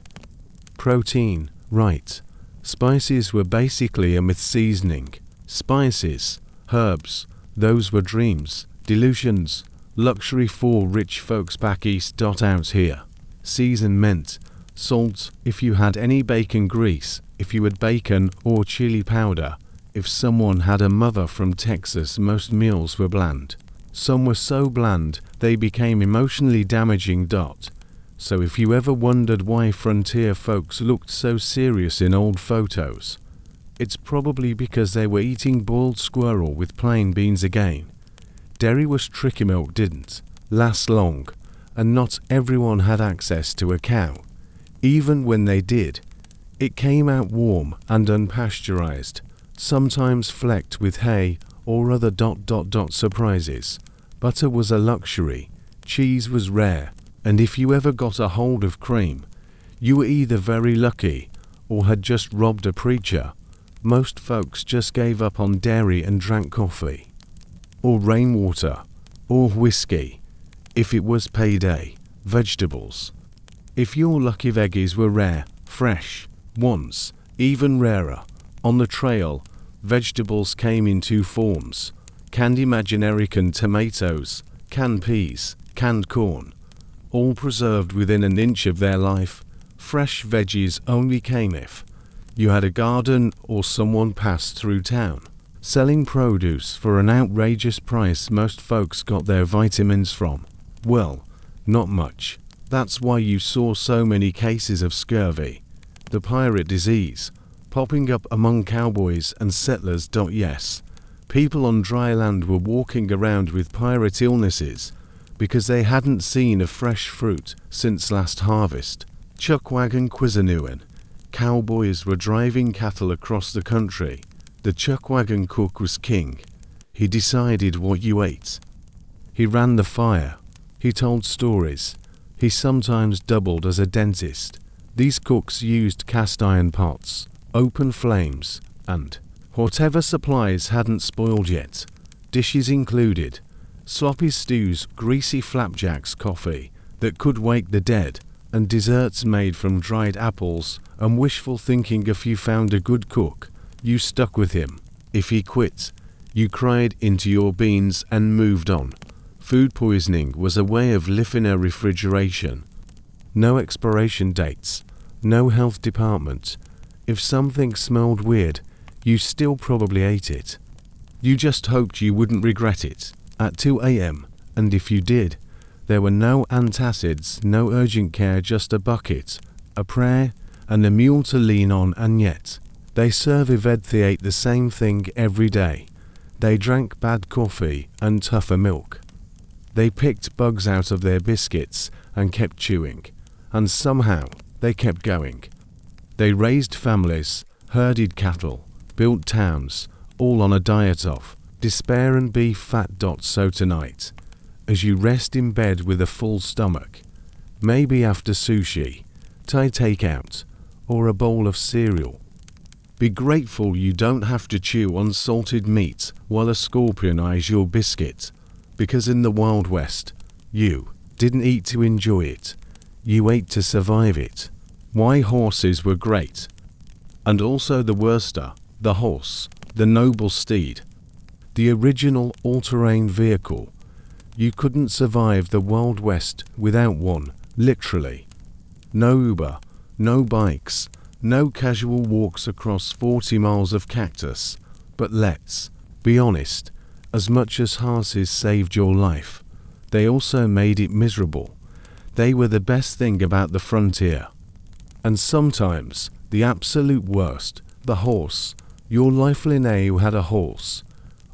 Protein, right. Spices were basically a myth. Seasoning, spices, herbs, those were dreams, delusions, luxury for rich folks back east. Out here, season meant salt if you had any, bacon grease if you had bacon, or chili powder if someone had a mother from Texas. Most meals were bland, Some were so bland they became emotionally damaging. So if you ever wondered why frontier folks looked so serious in old photos, it's probably because they were eating boiled squirrel with plain beans again. Dairy was tricky, milk didn't last long, and not everyone had access to a cow. Even when they did, it came out warm and unpasteurized, sometimes flecked with hay or other ... surprises. Butter was a luxury, cheese was rare, and if you ever got a hold of cream, you were either very lucky or had just robbed a preacher. Most folks just gave up on dairy and drank coffee, or rainwater, or whiskey. If it was payday, vegetables. If your lucky veggies were rare, fresh, once, even rarer. On the trail, vegetables came in two forms: canned American tomatoes, canned peas, canned corn, all preserved within an inch of their life. Fresh veggies only came if you had a garden or someone passed through town selling produce for an outrageous price. Most folks got their vitamins from, well, not much. That's why you saw so many cases of scurvy, the pirate disease, popping up among cowboys and settlers. Yes, people on dry land were walking around with pirate illnesses because they hadn't seen a fresh fruit since last harvest. Chuckwagon Quizanuan. Cowboys were driving cattle across the country. The chuckwagon cook was king. He decided what you ate. He ran the fire. He told stories. He sometimes doubled as a dentist. These cooks used cast iron pots, open flames, and whatever supplies hadn't spoiled yet. Dishes included sloppy stews, greasy flapjacks, coffee that could wake the dead, and desserts made from dried apples and wishful thinking. If you found a good cook, you stuck with him. If he quit, you cried into your beans and moved on. Food poisoning was a way of living. A refrigeration. No expiration dates. No health department. If something smelled weird, you still probably ate it. You just hoped you wouldn't regret it at 2 a.m. And if you did, there were no antacids, no urgent care, just a bucket, a prayer, and a mule to lean on. And yet, they they ate the same thing every day. They drank bad coffee and tougher milk. They picked bugs out of their biscuits and kept chewing. And somehow, they kept going. They raised families, herded cattle, built towns, all on a diet of despair and beef fat. So tonight, as you rest in bed with a full stomach, maybe after sushi, Thai takeout, or a bowl of cereal, be grateful you don't have to chew unsalted meat while a scorpion eyes your biscuit, because in the Wild West, you didn't eat to enjoy it, you ate to survive it. Why horses were great, and also the worster, the horse, the noble steed, the original all-terrain vehicle. You couldn't survive the Wild West without one, literally. No Uber, no bikes, no casual walks across 40 miles of cactus. But let's be honest, as much as horses saved your life, they also made it miserable. They were the best thing about the frontier. And sometimes, the absolute worst, the horse. Your lifeline who had a horse.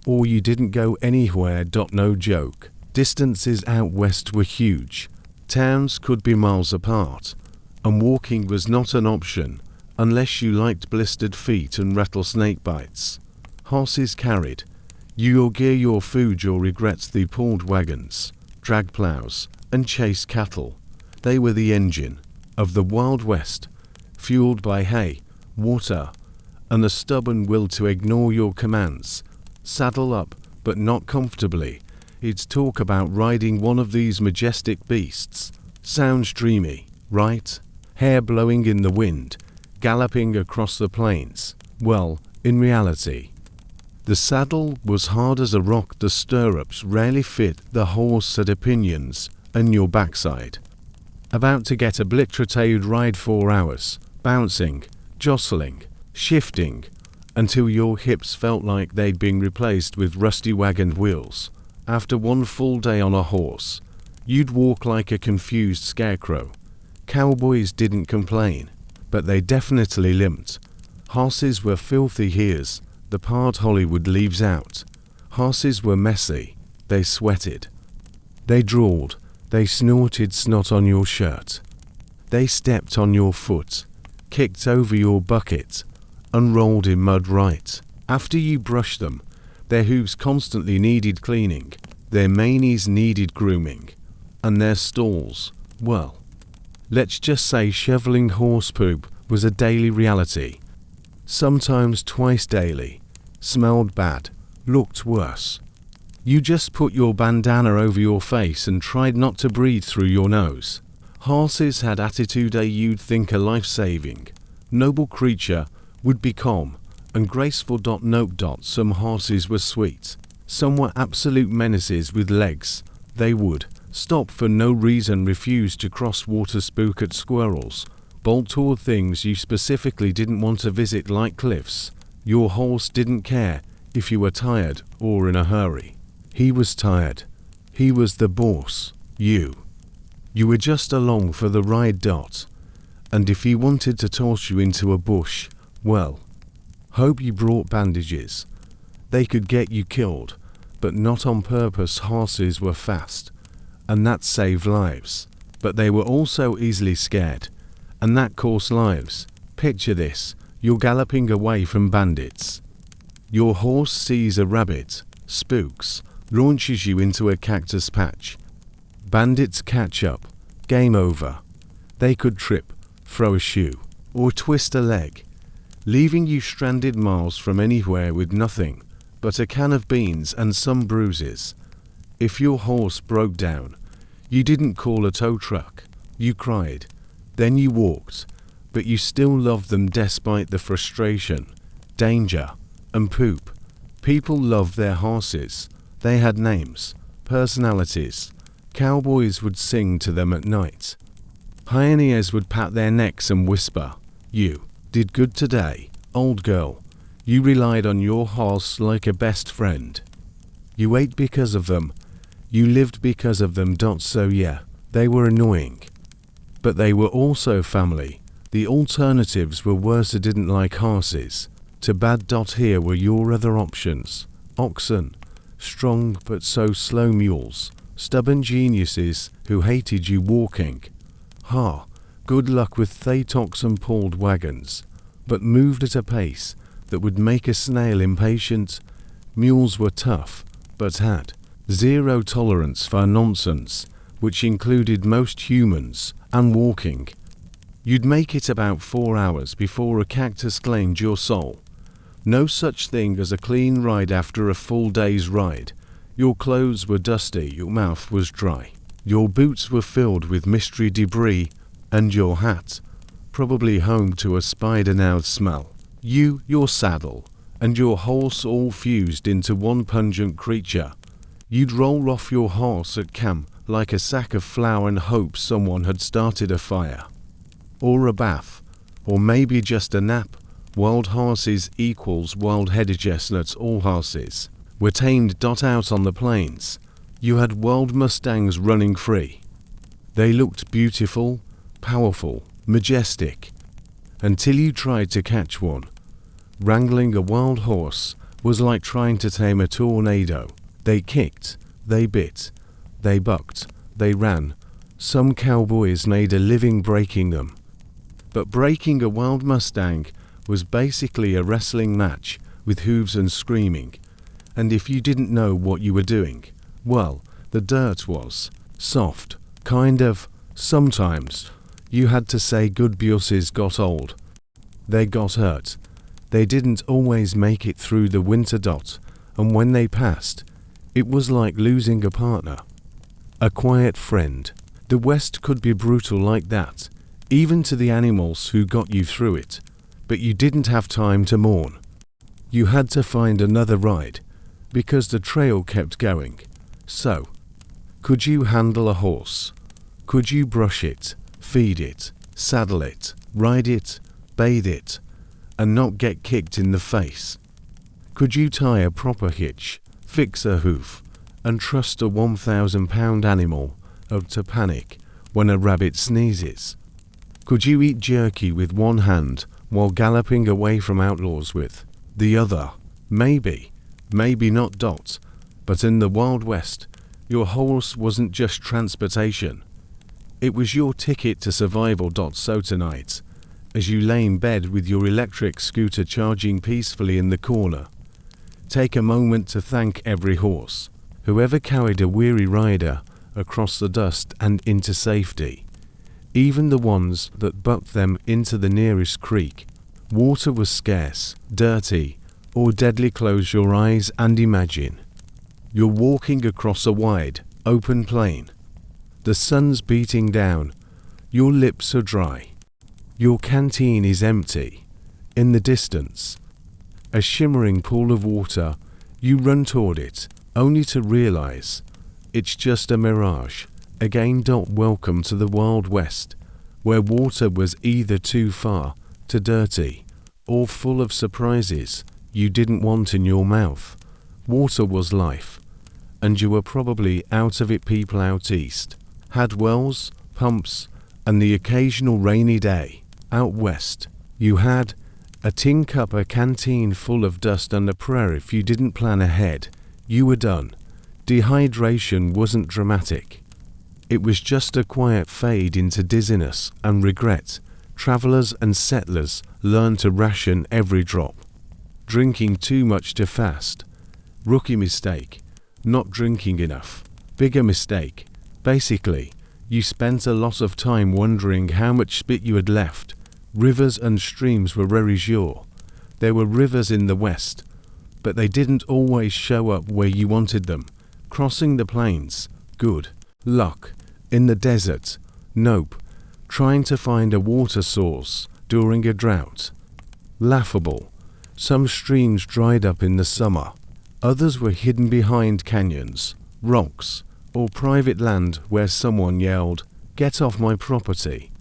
Or you didn't go anywhere. No joke. Distances out west were huge. Towns could be miles apart. And walking was not an option, unless you liked blistered feet and rattlesnake bites. Horses carried your gear, your food, your regrets. They pulled wagons, dragged plows, and chased cattle. They were the engine of the Wild West, fueled by hay, water, and the stubborn will to ignore your commands. Saddle up, but not comfortably. It's talk about riding one of these majestic beasts. Sounds dreamy, right? Hair blowing in the wind, galloping across the plains. Well, in reality, the saddle was hard as a rock. The stirrups rarely fit. The horse had opinions, and your backside. About to get obliterated. Ride 4 hours, bouncing, jostling, shifting, until your hips felt like they'd been replaced with rusty wagon wheels. After one full day on a horse, you'd walk like a confused scarecrow. Cowboys didn't complain, but they definitely limped. Horses were filthy here's the part Hollywood leaves out. Horses were messy. They sweated. They drawled. They snorted snot on your shirt. They stepped on your foot, kicked over your bucket, and rolled in mud right after you brushed them. Their hooves constantly needed cleaning, their manes needed grooming, and their stalls, well, let's just say shoveling horse poop was a daily reality. Sometimes twice daily. Smelled bad, looked worse. You just put your bandana over your face and tried not to breathe through your nose. Horses had attitude you'd think a life-saving, noble creature would be calm and graceful. Note. Some horses were sweet. Some were absolute menaces with legs. They would stop for no reason, refuse to cross water, spook at squirrels, bolt toward things you specifically didn't want to visit like cliffs. Your horse didn't care if you were tired or in a hurry. He was tired. He was the boss. You were just along for the ride. And if he wanted to toss you into a bush, well, hope you brought bandages. They could get you killed, but not on purpose. Horses were fast, and that saved lives. But they were also easily scared, and that cost lives. Picture this. You're galloping away from bandits. Your horse sees a rabbit, spooks, launches you into a cactus patch. Bandits catch up. Game over. They could trip, throw a shoe, or twist a leg, leaving you stranded miles from anywhere with nothing but a can of beans and some bruises. If your horse broke down, you didn't call a tow truck. You cried. Then you walked. But you still loved them despite the frustration, danger, and poop. People loved their horses. They had names, personalities. Cowboys would sing to them at night. Pioneers would pat their necks and whisper, "You did good today, old girl." You relied on your horse like a best friend. You ate because of them. You lived because of them. So yeah, they were annoying. But they were also family. The alternatives were worse. I didn't like horses. Too bad. Here were your other options. Oxen. Strong but so slow mules. Stubborn geniuses who hated you walking. Good luck with fate. Oxen-pulled wagons, but moved at a pace that would make a snail impatient. Mules were tough, but had zero tolerance for nonsense, which included most humans, and walking. You'd make it about 4 hours before a cactus claimed your soul. No such thing as a clean ride after a full day's ride. Your clothes were dusty, your mouth was dry, your boots were filled with mystery debris, and your hat, probably home to a spider-gnawed smell. You, your saddle, and your horse all fused into one pungent creature. You'd roll off your horse at camp like a sack of flour and hope someone had started a fire. Or a bath, or maybe just a nap. Wild horses equals wild-headed chestnuts. All horses were tamed. Out on the plains, you had wild mustangs running free. They looked beautiful, powerful, majestic, until you tried to catch one. Wrangling a wild horse was like trying to tame a tornado. They kicked, they bit, they bucked, they ran. Some cowboys made a living breaking them. But breaking a wild mustang was basically a wrestling match with hooves and screaming. And if you didn't know what you were doing, well, the dirt was soft, kind of. Sometimes you had to say good. Buses got old. They got hurt. They didn't always make it through the winter. And when they passed, it was like losing a partner, a quiet friend. The West could be brutal like that, even to the animals who got you through it. But you didn't have time to mourn. You had to find another ride, because the trail kept going. So, could you handle a horse? Could you brush it, feed it, saddle it, ride it, bathe it, and not get kicked in the face? Could you tie a proper hitch, fix a hoof, and trust a 1,000-pound animal to panic when a rabbit sneezes? Could you eat jerky with one hand while galloping away from outlaws with the other? Maybe, maybe not. But in the Wild West, your horse wasn't just transportation. It was your ticket to survival. So tonight, as you lay in bed with your electric scooter charging peacefully in the corner, take a moment to thank every horse, whoever carried a weary rider across the dust and into safety, even the ones that bucked them into the nearest creek. Water was scarce, dirty, or deadly. Close your eyes and imagine you're walking across a wide, open plain. The sun's beating down. Your lips are dry. Your canteen is empty. In the distance, a shimmering pool of water. You run toward it, only to realize it's just a mirage. Again. Welcome to the Wild West, where water was either too far, too dirty, or full of surprises you didn't want in your mouth. Water was life, and you were probably out of it. People out east had wells, pumps, and the occasional rainy day. Out west, you had a tin cup, a canteen full of dust, and a prayer. If you didn't plan ahead, you were done. Dehydration wasn't dramatic. It was just a quiet fade into dizziness and regret. Travelers and settlers learned to ration every drop. Drinking too much too fast. Rookie mistake. Not drinking enough. Bigger mistake. Basically, you spent a lot of time wondering how much spit you had left. Rivers and streams were very sure. There were rivers in the west, but they didn't always show up where you wanted them. Crossing the plains, good luck. In the desert, nope. Trying to find a water source during a drought, laughable. Some streams dried up in the summer. Others were hidden behind canyons, rocks, or private land where someone yelled, "Get off my property."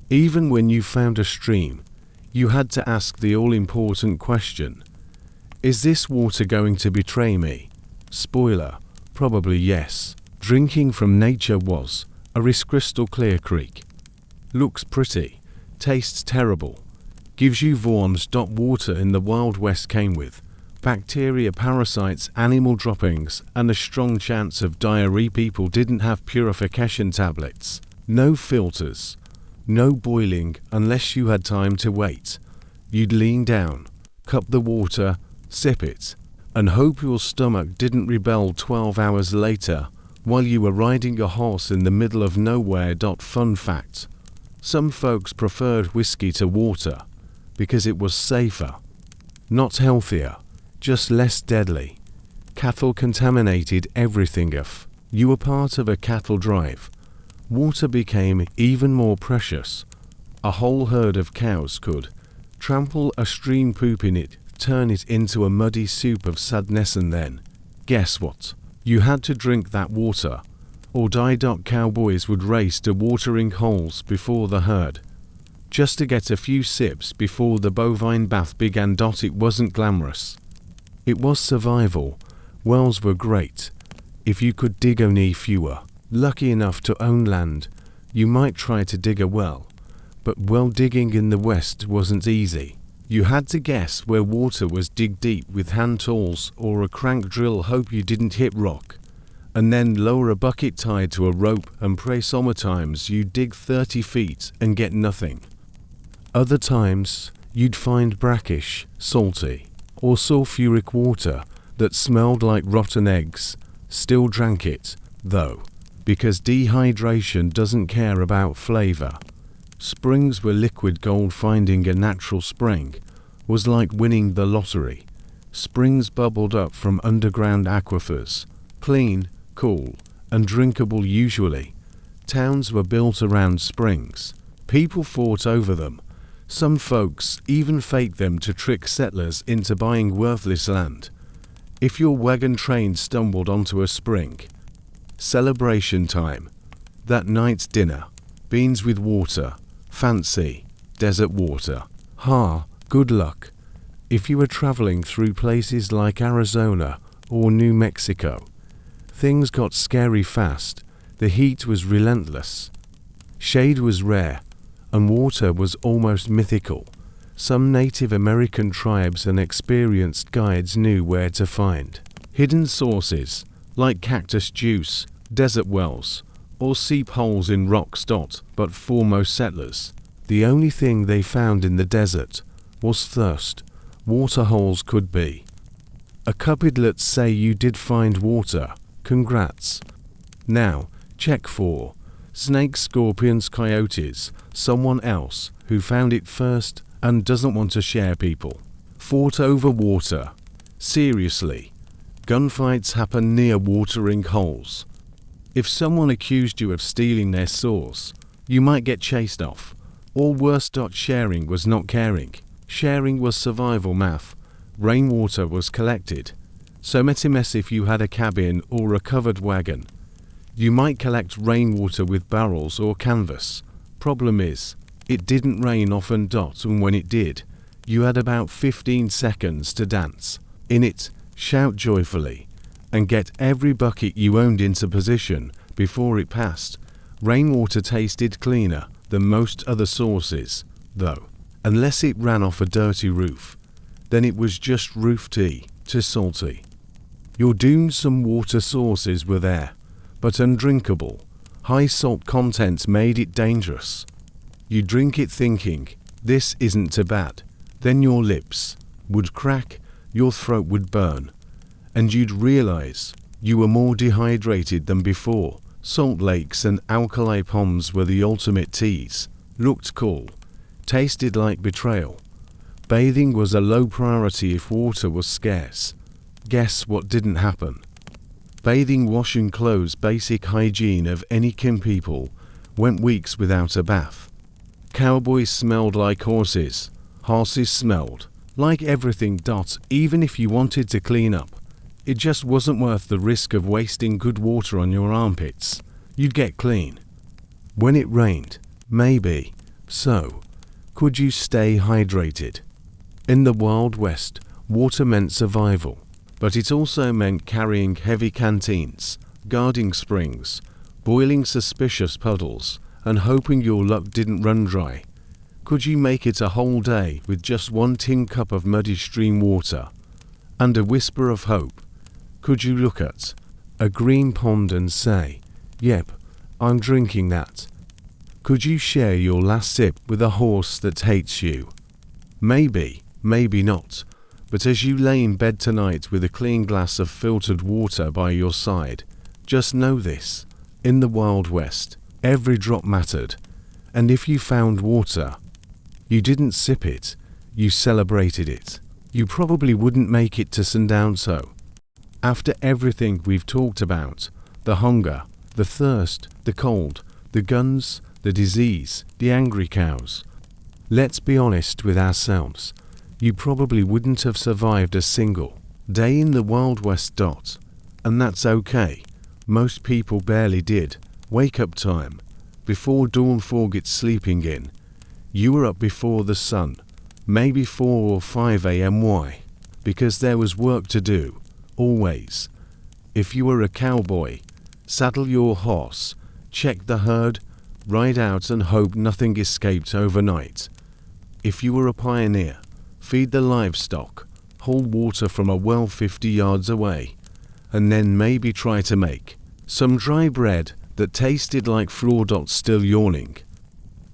Even when you found a stream, you had to ask the all-important question, is this water going to betray me? Spoiler, probably yes. Drinking from nature was a crystal clear creek. Looks pretty, tastes terrible, gives you worms. Water in the Wild West came with bacteria, parasites, animal droppings, and a strong chance of diarrhea. People didn't have purification tablets, no filters, no boiling unless you had time to wait. You'd lean down, cup the water, sip it, and hope your stomach didn't rebel 12 hours later while you were riding a horse in the middle of nowhere. Fun fact, some folks preferred whiskey to water because it was safer. Not healthier, just less deadly. Cattle contaminated everything. If you were part of a cattle drive, water became even more precious. A whole herd of cows could trample a stream, poop in it, turn it into a muddy soup of sadness, and then, guess what? You had to drink that water, or die. Cowboys would race to watering holes before the herd, just to get a few sips before the bovine bath began. It wasn't glamorous. It was survival. Wells were great. If you could dig only if you were lucky enough to own land, you might try to dig a well. But well digging in the West wasn't easy. You had to guess where water was, dig deep with hand tools or a crank drill, hope you didn't hit rock, and then lower a bucket tied to a rope and pray. Sometimes you'd dig 30 feet and get nothing. Other times you'd find brackish, salty, or sulfuric water that smelled like rotten eggs. Still drank it, though, because dehydration doesn't care about flavor. Springs were liquid gold. Finding a natural spring was like winning the lottery. Springs bubbled up from underground aquifers, clean, cool, and drinkable usually. Towns were built around springs. People fought over them. Some folks even faked them to trick settlers into buying worthless land. If your wagon train stumbled onto a spring, celebration time. That night's dinner, beans with water, fancy, desert water. Good luck. If you were traveling through places like Arizona or New Mexico, Things got scary fast. The heat was relentless. Shade was rare, and water was almost mythical. Some Native American tribes and experienced guides knew where to find hidden sources, like cactus juice, desert wells, or seep holes in rocks. But for most settlers, the only thing they found in the desert was thirst. Water holes could be a cupboard. Let's say you did find water. Congrats. Now, check for snakes, scorpions, coyotes, someone else who found it first and doesn't want to share. People fought over water. Seriously, gunfights happen near watering holes. If someone accused you of stealing their source, you might get chased off. Or worse, sharing was not caring. Sharing was survival math. Rainwater was collected. So mess if you had a cabin or a covered wagon, you might collect rainwater with barrels or canvas. Problem is, it didn't rain often. And when it did, you had about 15 seconds to dance in it, shout joyfully, and get every bucket you owned into position before it passed. Rainwater tasted cleaner than most other sources, though. Unless it ran off a dirty roof, then it was just roof tea, too salty. You're doomed. Some water sources were there, but undrinkable. High salt content made it dangerous. You drink it thinking, this isn't too bad. Then your lips would crack, your throat would burn, and you'd realize you were more dehydrated than before. Salt lakes and alkali ponds were the ultimate tease. Looked cool, tasted like betrayal. Bathing was a low priority if water was scarce. Guess what didn't happen? Bathing, washing clothes, basic hygiene of any kin people went weeks without a bath. Cowboys smelled like horses. Horses smelled like everything. Even if you wanted to clean up, it just wasn't worth the risk of wasting good water on your armpits. You'd get clean. When it rained, maybe. So, could you stay hydrated? In the Wild West, water meant survival. But it also meant carrying heavy canteens, guarding springs, boiling suspicious puddles, and hoping your luck didn't run dry. Could you make it a whole day with just one tin cup of muddy stream water and a whisper of hope? Could you look at a green pond and say, "Yep, I'm drinking that"? Could you share your last sip with a horse that hates you? Maybe, maybe not. But as you lay in bed tonight with a clean glass of filtered water by your side, just know this: in the Wild West, every drop mattered. And if you found water, you didn't sip it, you celebrated it. You probably wouldn't make it to sundown. So, after everything we've talked about, the hunger, the thirst, the cold, the guns, the disease, the angry cows, let's be honest with ourselves. You probably wouldn't have survived a single day in the Wild West. And that's okay. Most people barely did. Wake up time. Before dawn, forget sleeping in. You were up before the sun. Maybe 4 or 5 a.m. Why? Because there was work to do. Always. If you were a cowboy, saddle your horse, check the herd, ride out and hope nothing escaped overnight. If you were a pioneer, feed the livestock, haul water from a well 50 yards away, and then maybe try to make some dry bread that tasted like flour. Still yawning?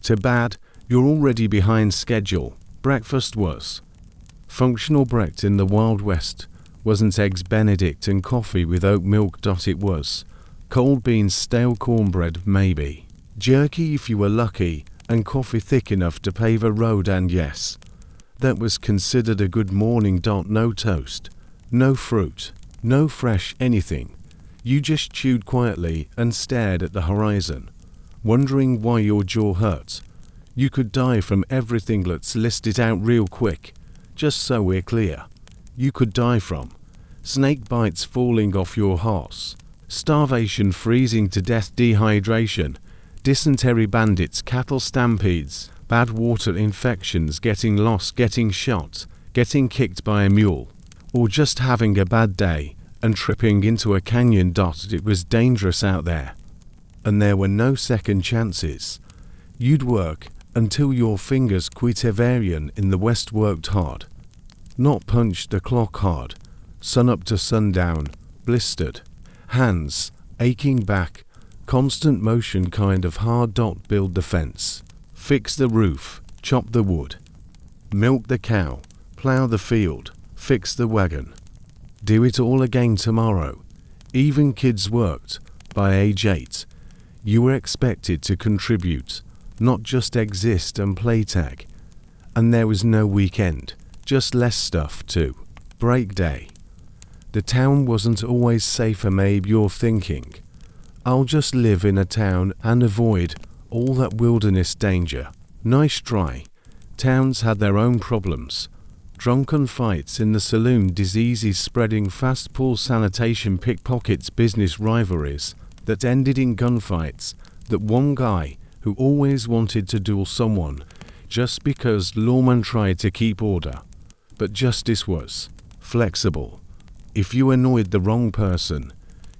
Too bad, you're already behind schedule. Breakfast was functional. Breakfast in the Wild West wasn't eggs Benedict and coffee with oat milk. It was cold beans, stale cornbread, maybe jerky if you were lucky, and coffee thick enough to pave a road. And yes, that was considered a good morning. No toast, no fruit, no fresh anything. You just chewed quietly and stared at the horizon, wondering why your jaw hurt. You could die from everything. Let's list it out real quick, just so we're clear. You could die from snake bites falling off your horse, starvation, freezing to death, dehydration, dysentery, bandits, cattle stampedes, bad water infections, getting lost, getting shot, getting kicked by a mule, or just having a bad day and tripping into a canyon. It was dangerous out there, and there were no second chances. You'd work until your fingers quit. Evarian in the West worked hard, not punched the clock hard, sun up to sundown, blistered hands, aching back, constant motion kind of hard. Build the fence, fix the roof, chop the wood, milk the cow, plow the field, fix the wagon. Do it all again tomorrow. Even kids worked. By age 8, you were expected to contribute, not just exist and play tag. And there was no weekend, just less stuff too. Break day. The town wasn't always safer. Maybe you're thinking, I'll just live in a town and avoid all that wilderness danger. Nice try. Towns had their own problems. Drunken fights in the saloon, diseases spreading fast, poor sanitation, pickpockets, business rivalries that ended in gunfights. That one guy who always wanted to duel someone just because lawmen tried to keep order. But justice was flexible. If you annoyed the wrong person,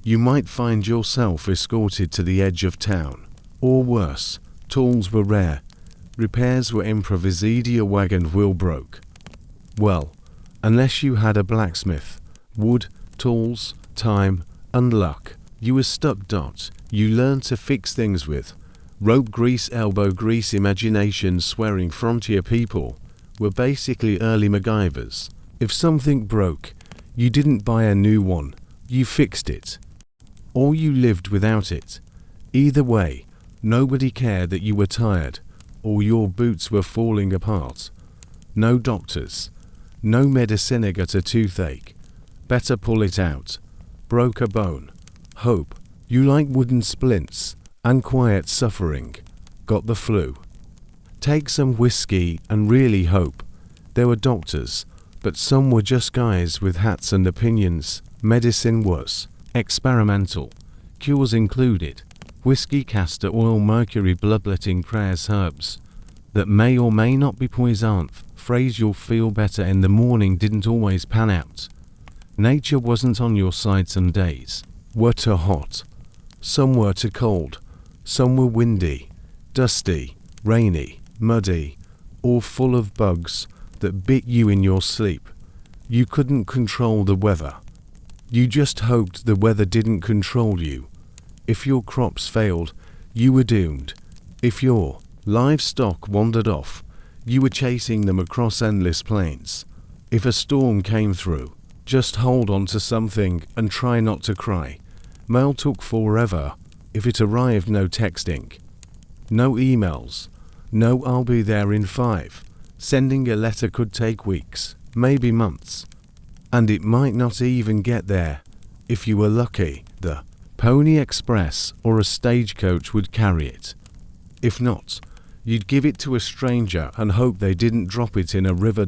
you might find yourself escorted to the edge of town. Or worse, tools were rare. Repairs were improvised. Your wagon wheel broke. Well, unless you had a blacksmith, wood, tools, time, and luck, you were stuck. You learned to fix things with rope grease, elbow grease. Imagination. Swearing frontier people were basically early MacGyvers. If something broke, you didn't buy a new one, you fixed it. Or you lived without it. Either way, nobody cared that you were tired or your boots were falling apart. No doctors. No medicine. Got a toothache. Better pull it out. Broke a bone. Hope. You like wooden splints and quiet suffering. Got the flu. Take some whiskey and really hope. There were doctors, but some were just guys with hats and opinions. Medicine was experimental. Cures included whiskey, castor oil, mercury, bloodletting, prayers, herbs that may or may not be poison. Phrase you'll feel better in the morning didn't always pan out. Nature wasn't on your side. Some days were too hot, some were too cold, some were windy, dusty, rainy, muddy, or full of bugs that bit you in your sleep. You couldn't control the weather. You just hoped the weather didn't control you. If your crops failed, you were doomed. If your livestock wandered off, you were chasing them across endless plains. If a storm came through, just hold on to something and try not to cry. Mail took forever. If it arrived, no texting, no emails, no I'll be there in 5. Sending a letter could take weeks, maybe months. And it might not even get there. If you were lucky, the Pony Express or a stagecoach would carry it. If not, you'd give it to a stranger and hope they didn't drop it in a river.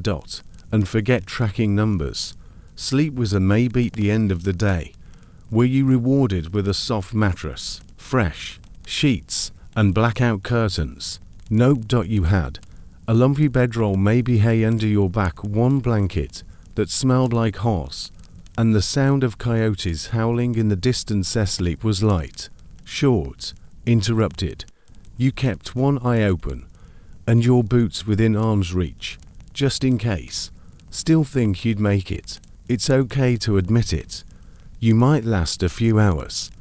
And forget tracking numbers. Sleep was a maybe at the end of the day. Were you rewarded with a soft mattress, fresh sheets, and blackout curtains? Nope. You had a lumpy bedroll, maybe hay under your back, one blanket that smelled like horse, and the sound of coyotes howling in the distance. Sleep was light, short, interrupted. You kept one eye open, and your boots within arm's reach, just in case. Still think you'd make it. It's okay to admit it. You might last a few hours,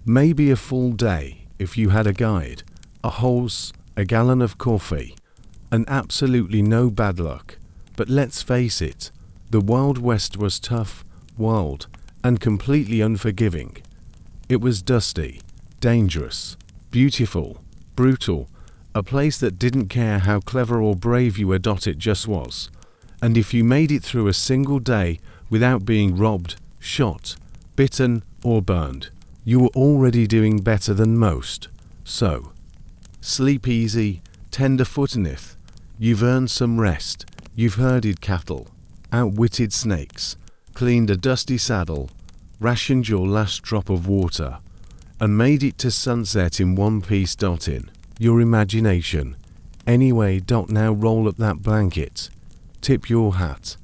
maybe a full day if you had a guide, a horse, a gallon of coffee, and absolutely no bad luck. But let's face it, the Wild West was tough, wild, and completely unforgiving. It was dusty, dangerous, beautiful, brutal, a place that didn't care how clever or brave you were. It just was. And if you made it through a single day without being robbed, shot, bitten, or burned, you were already doing better than most. So, sleep easy, tenderfootedness. You've earned some rest. You've herded cattle, outwitted snakes, cleaned a dusty saddle, rationed your last drop of water, and made it to sunset in one piece. In your imagination. Anyway. Now roll up that blanket, tip your hat,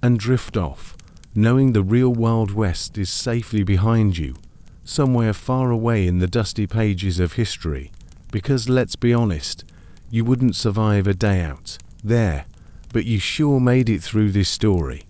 and drift off. knowing the real Wild West is safely behind you, somewhere far away in the dusty pages of history, because let's be honest, you wouldn't survive a day out there, but you sure made it through this story.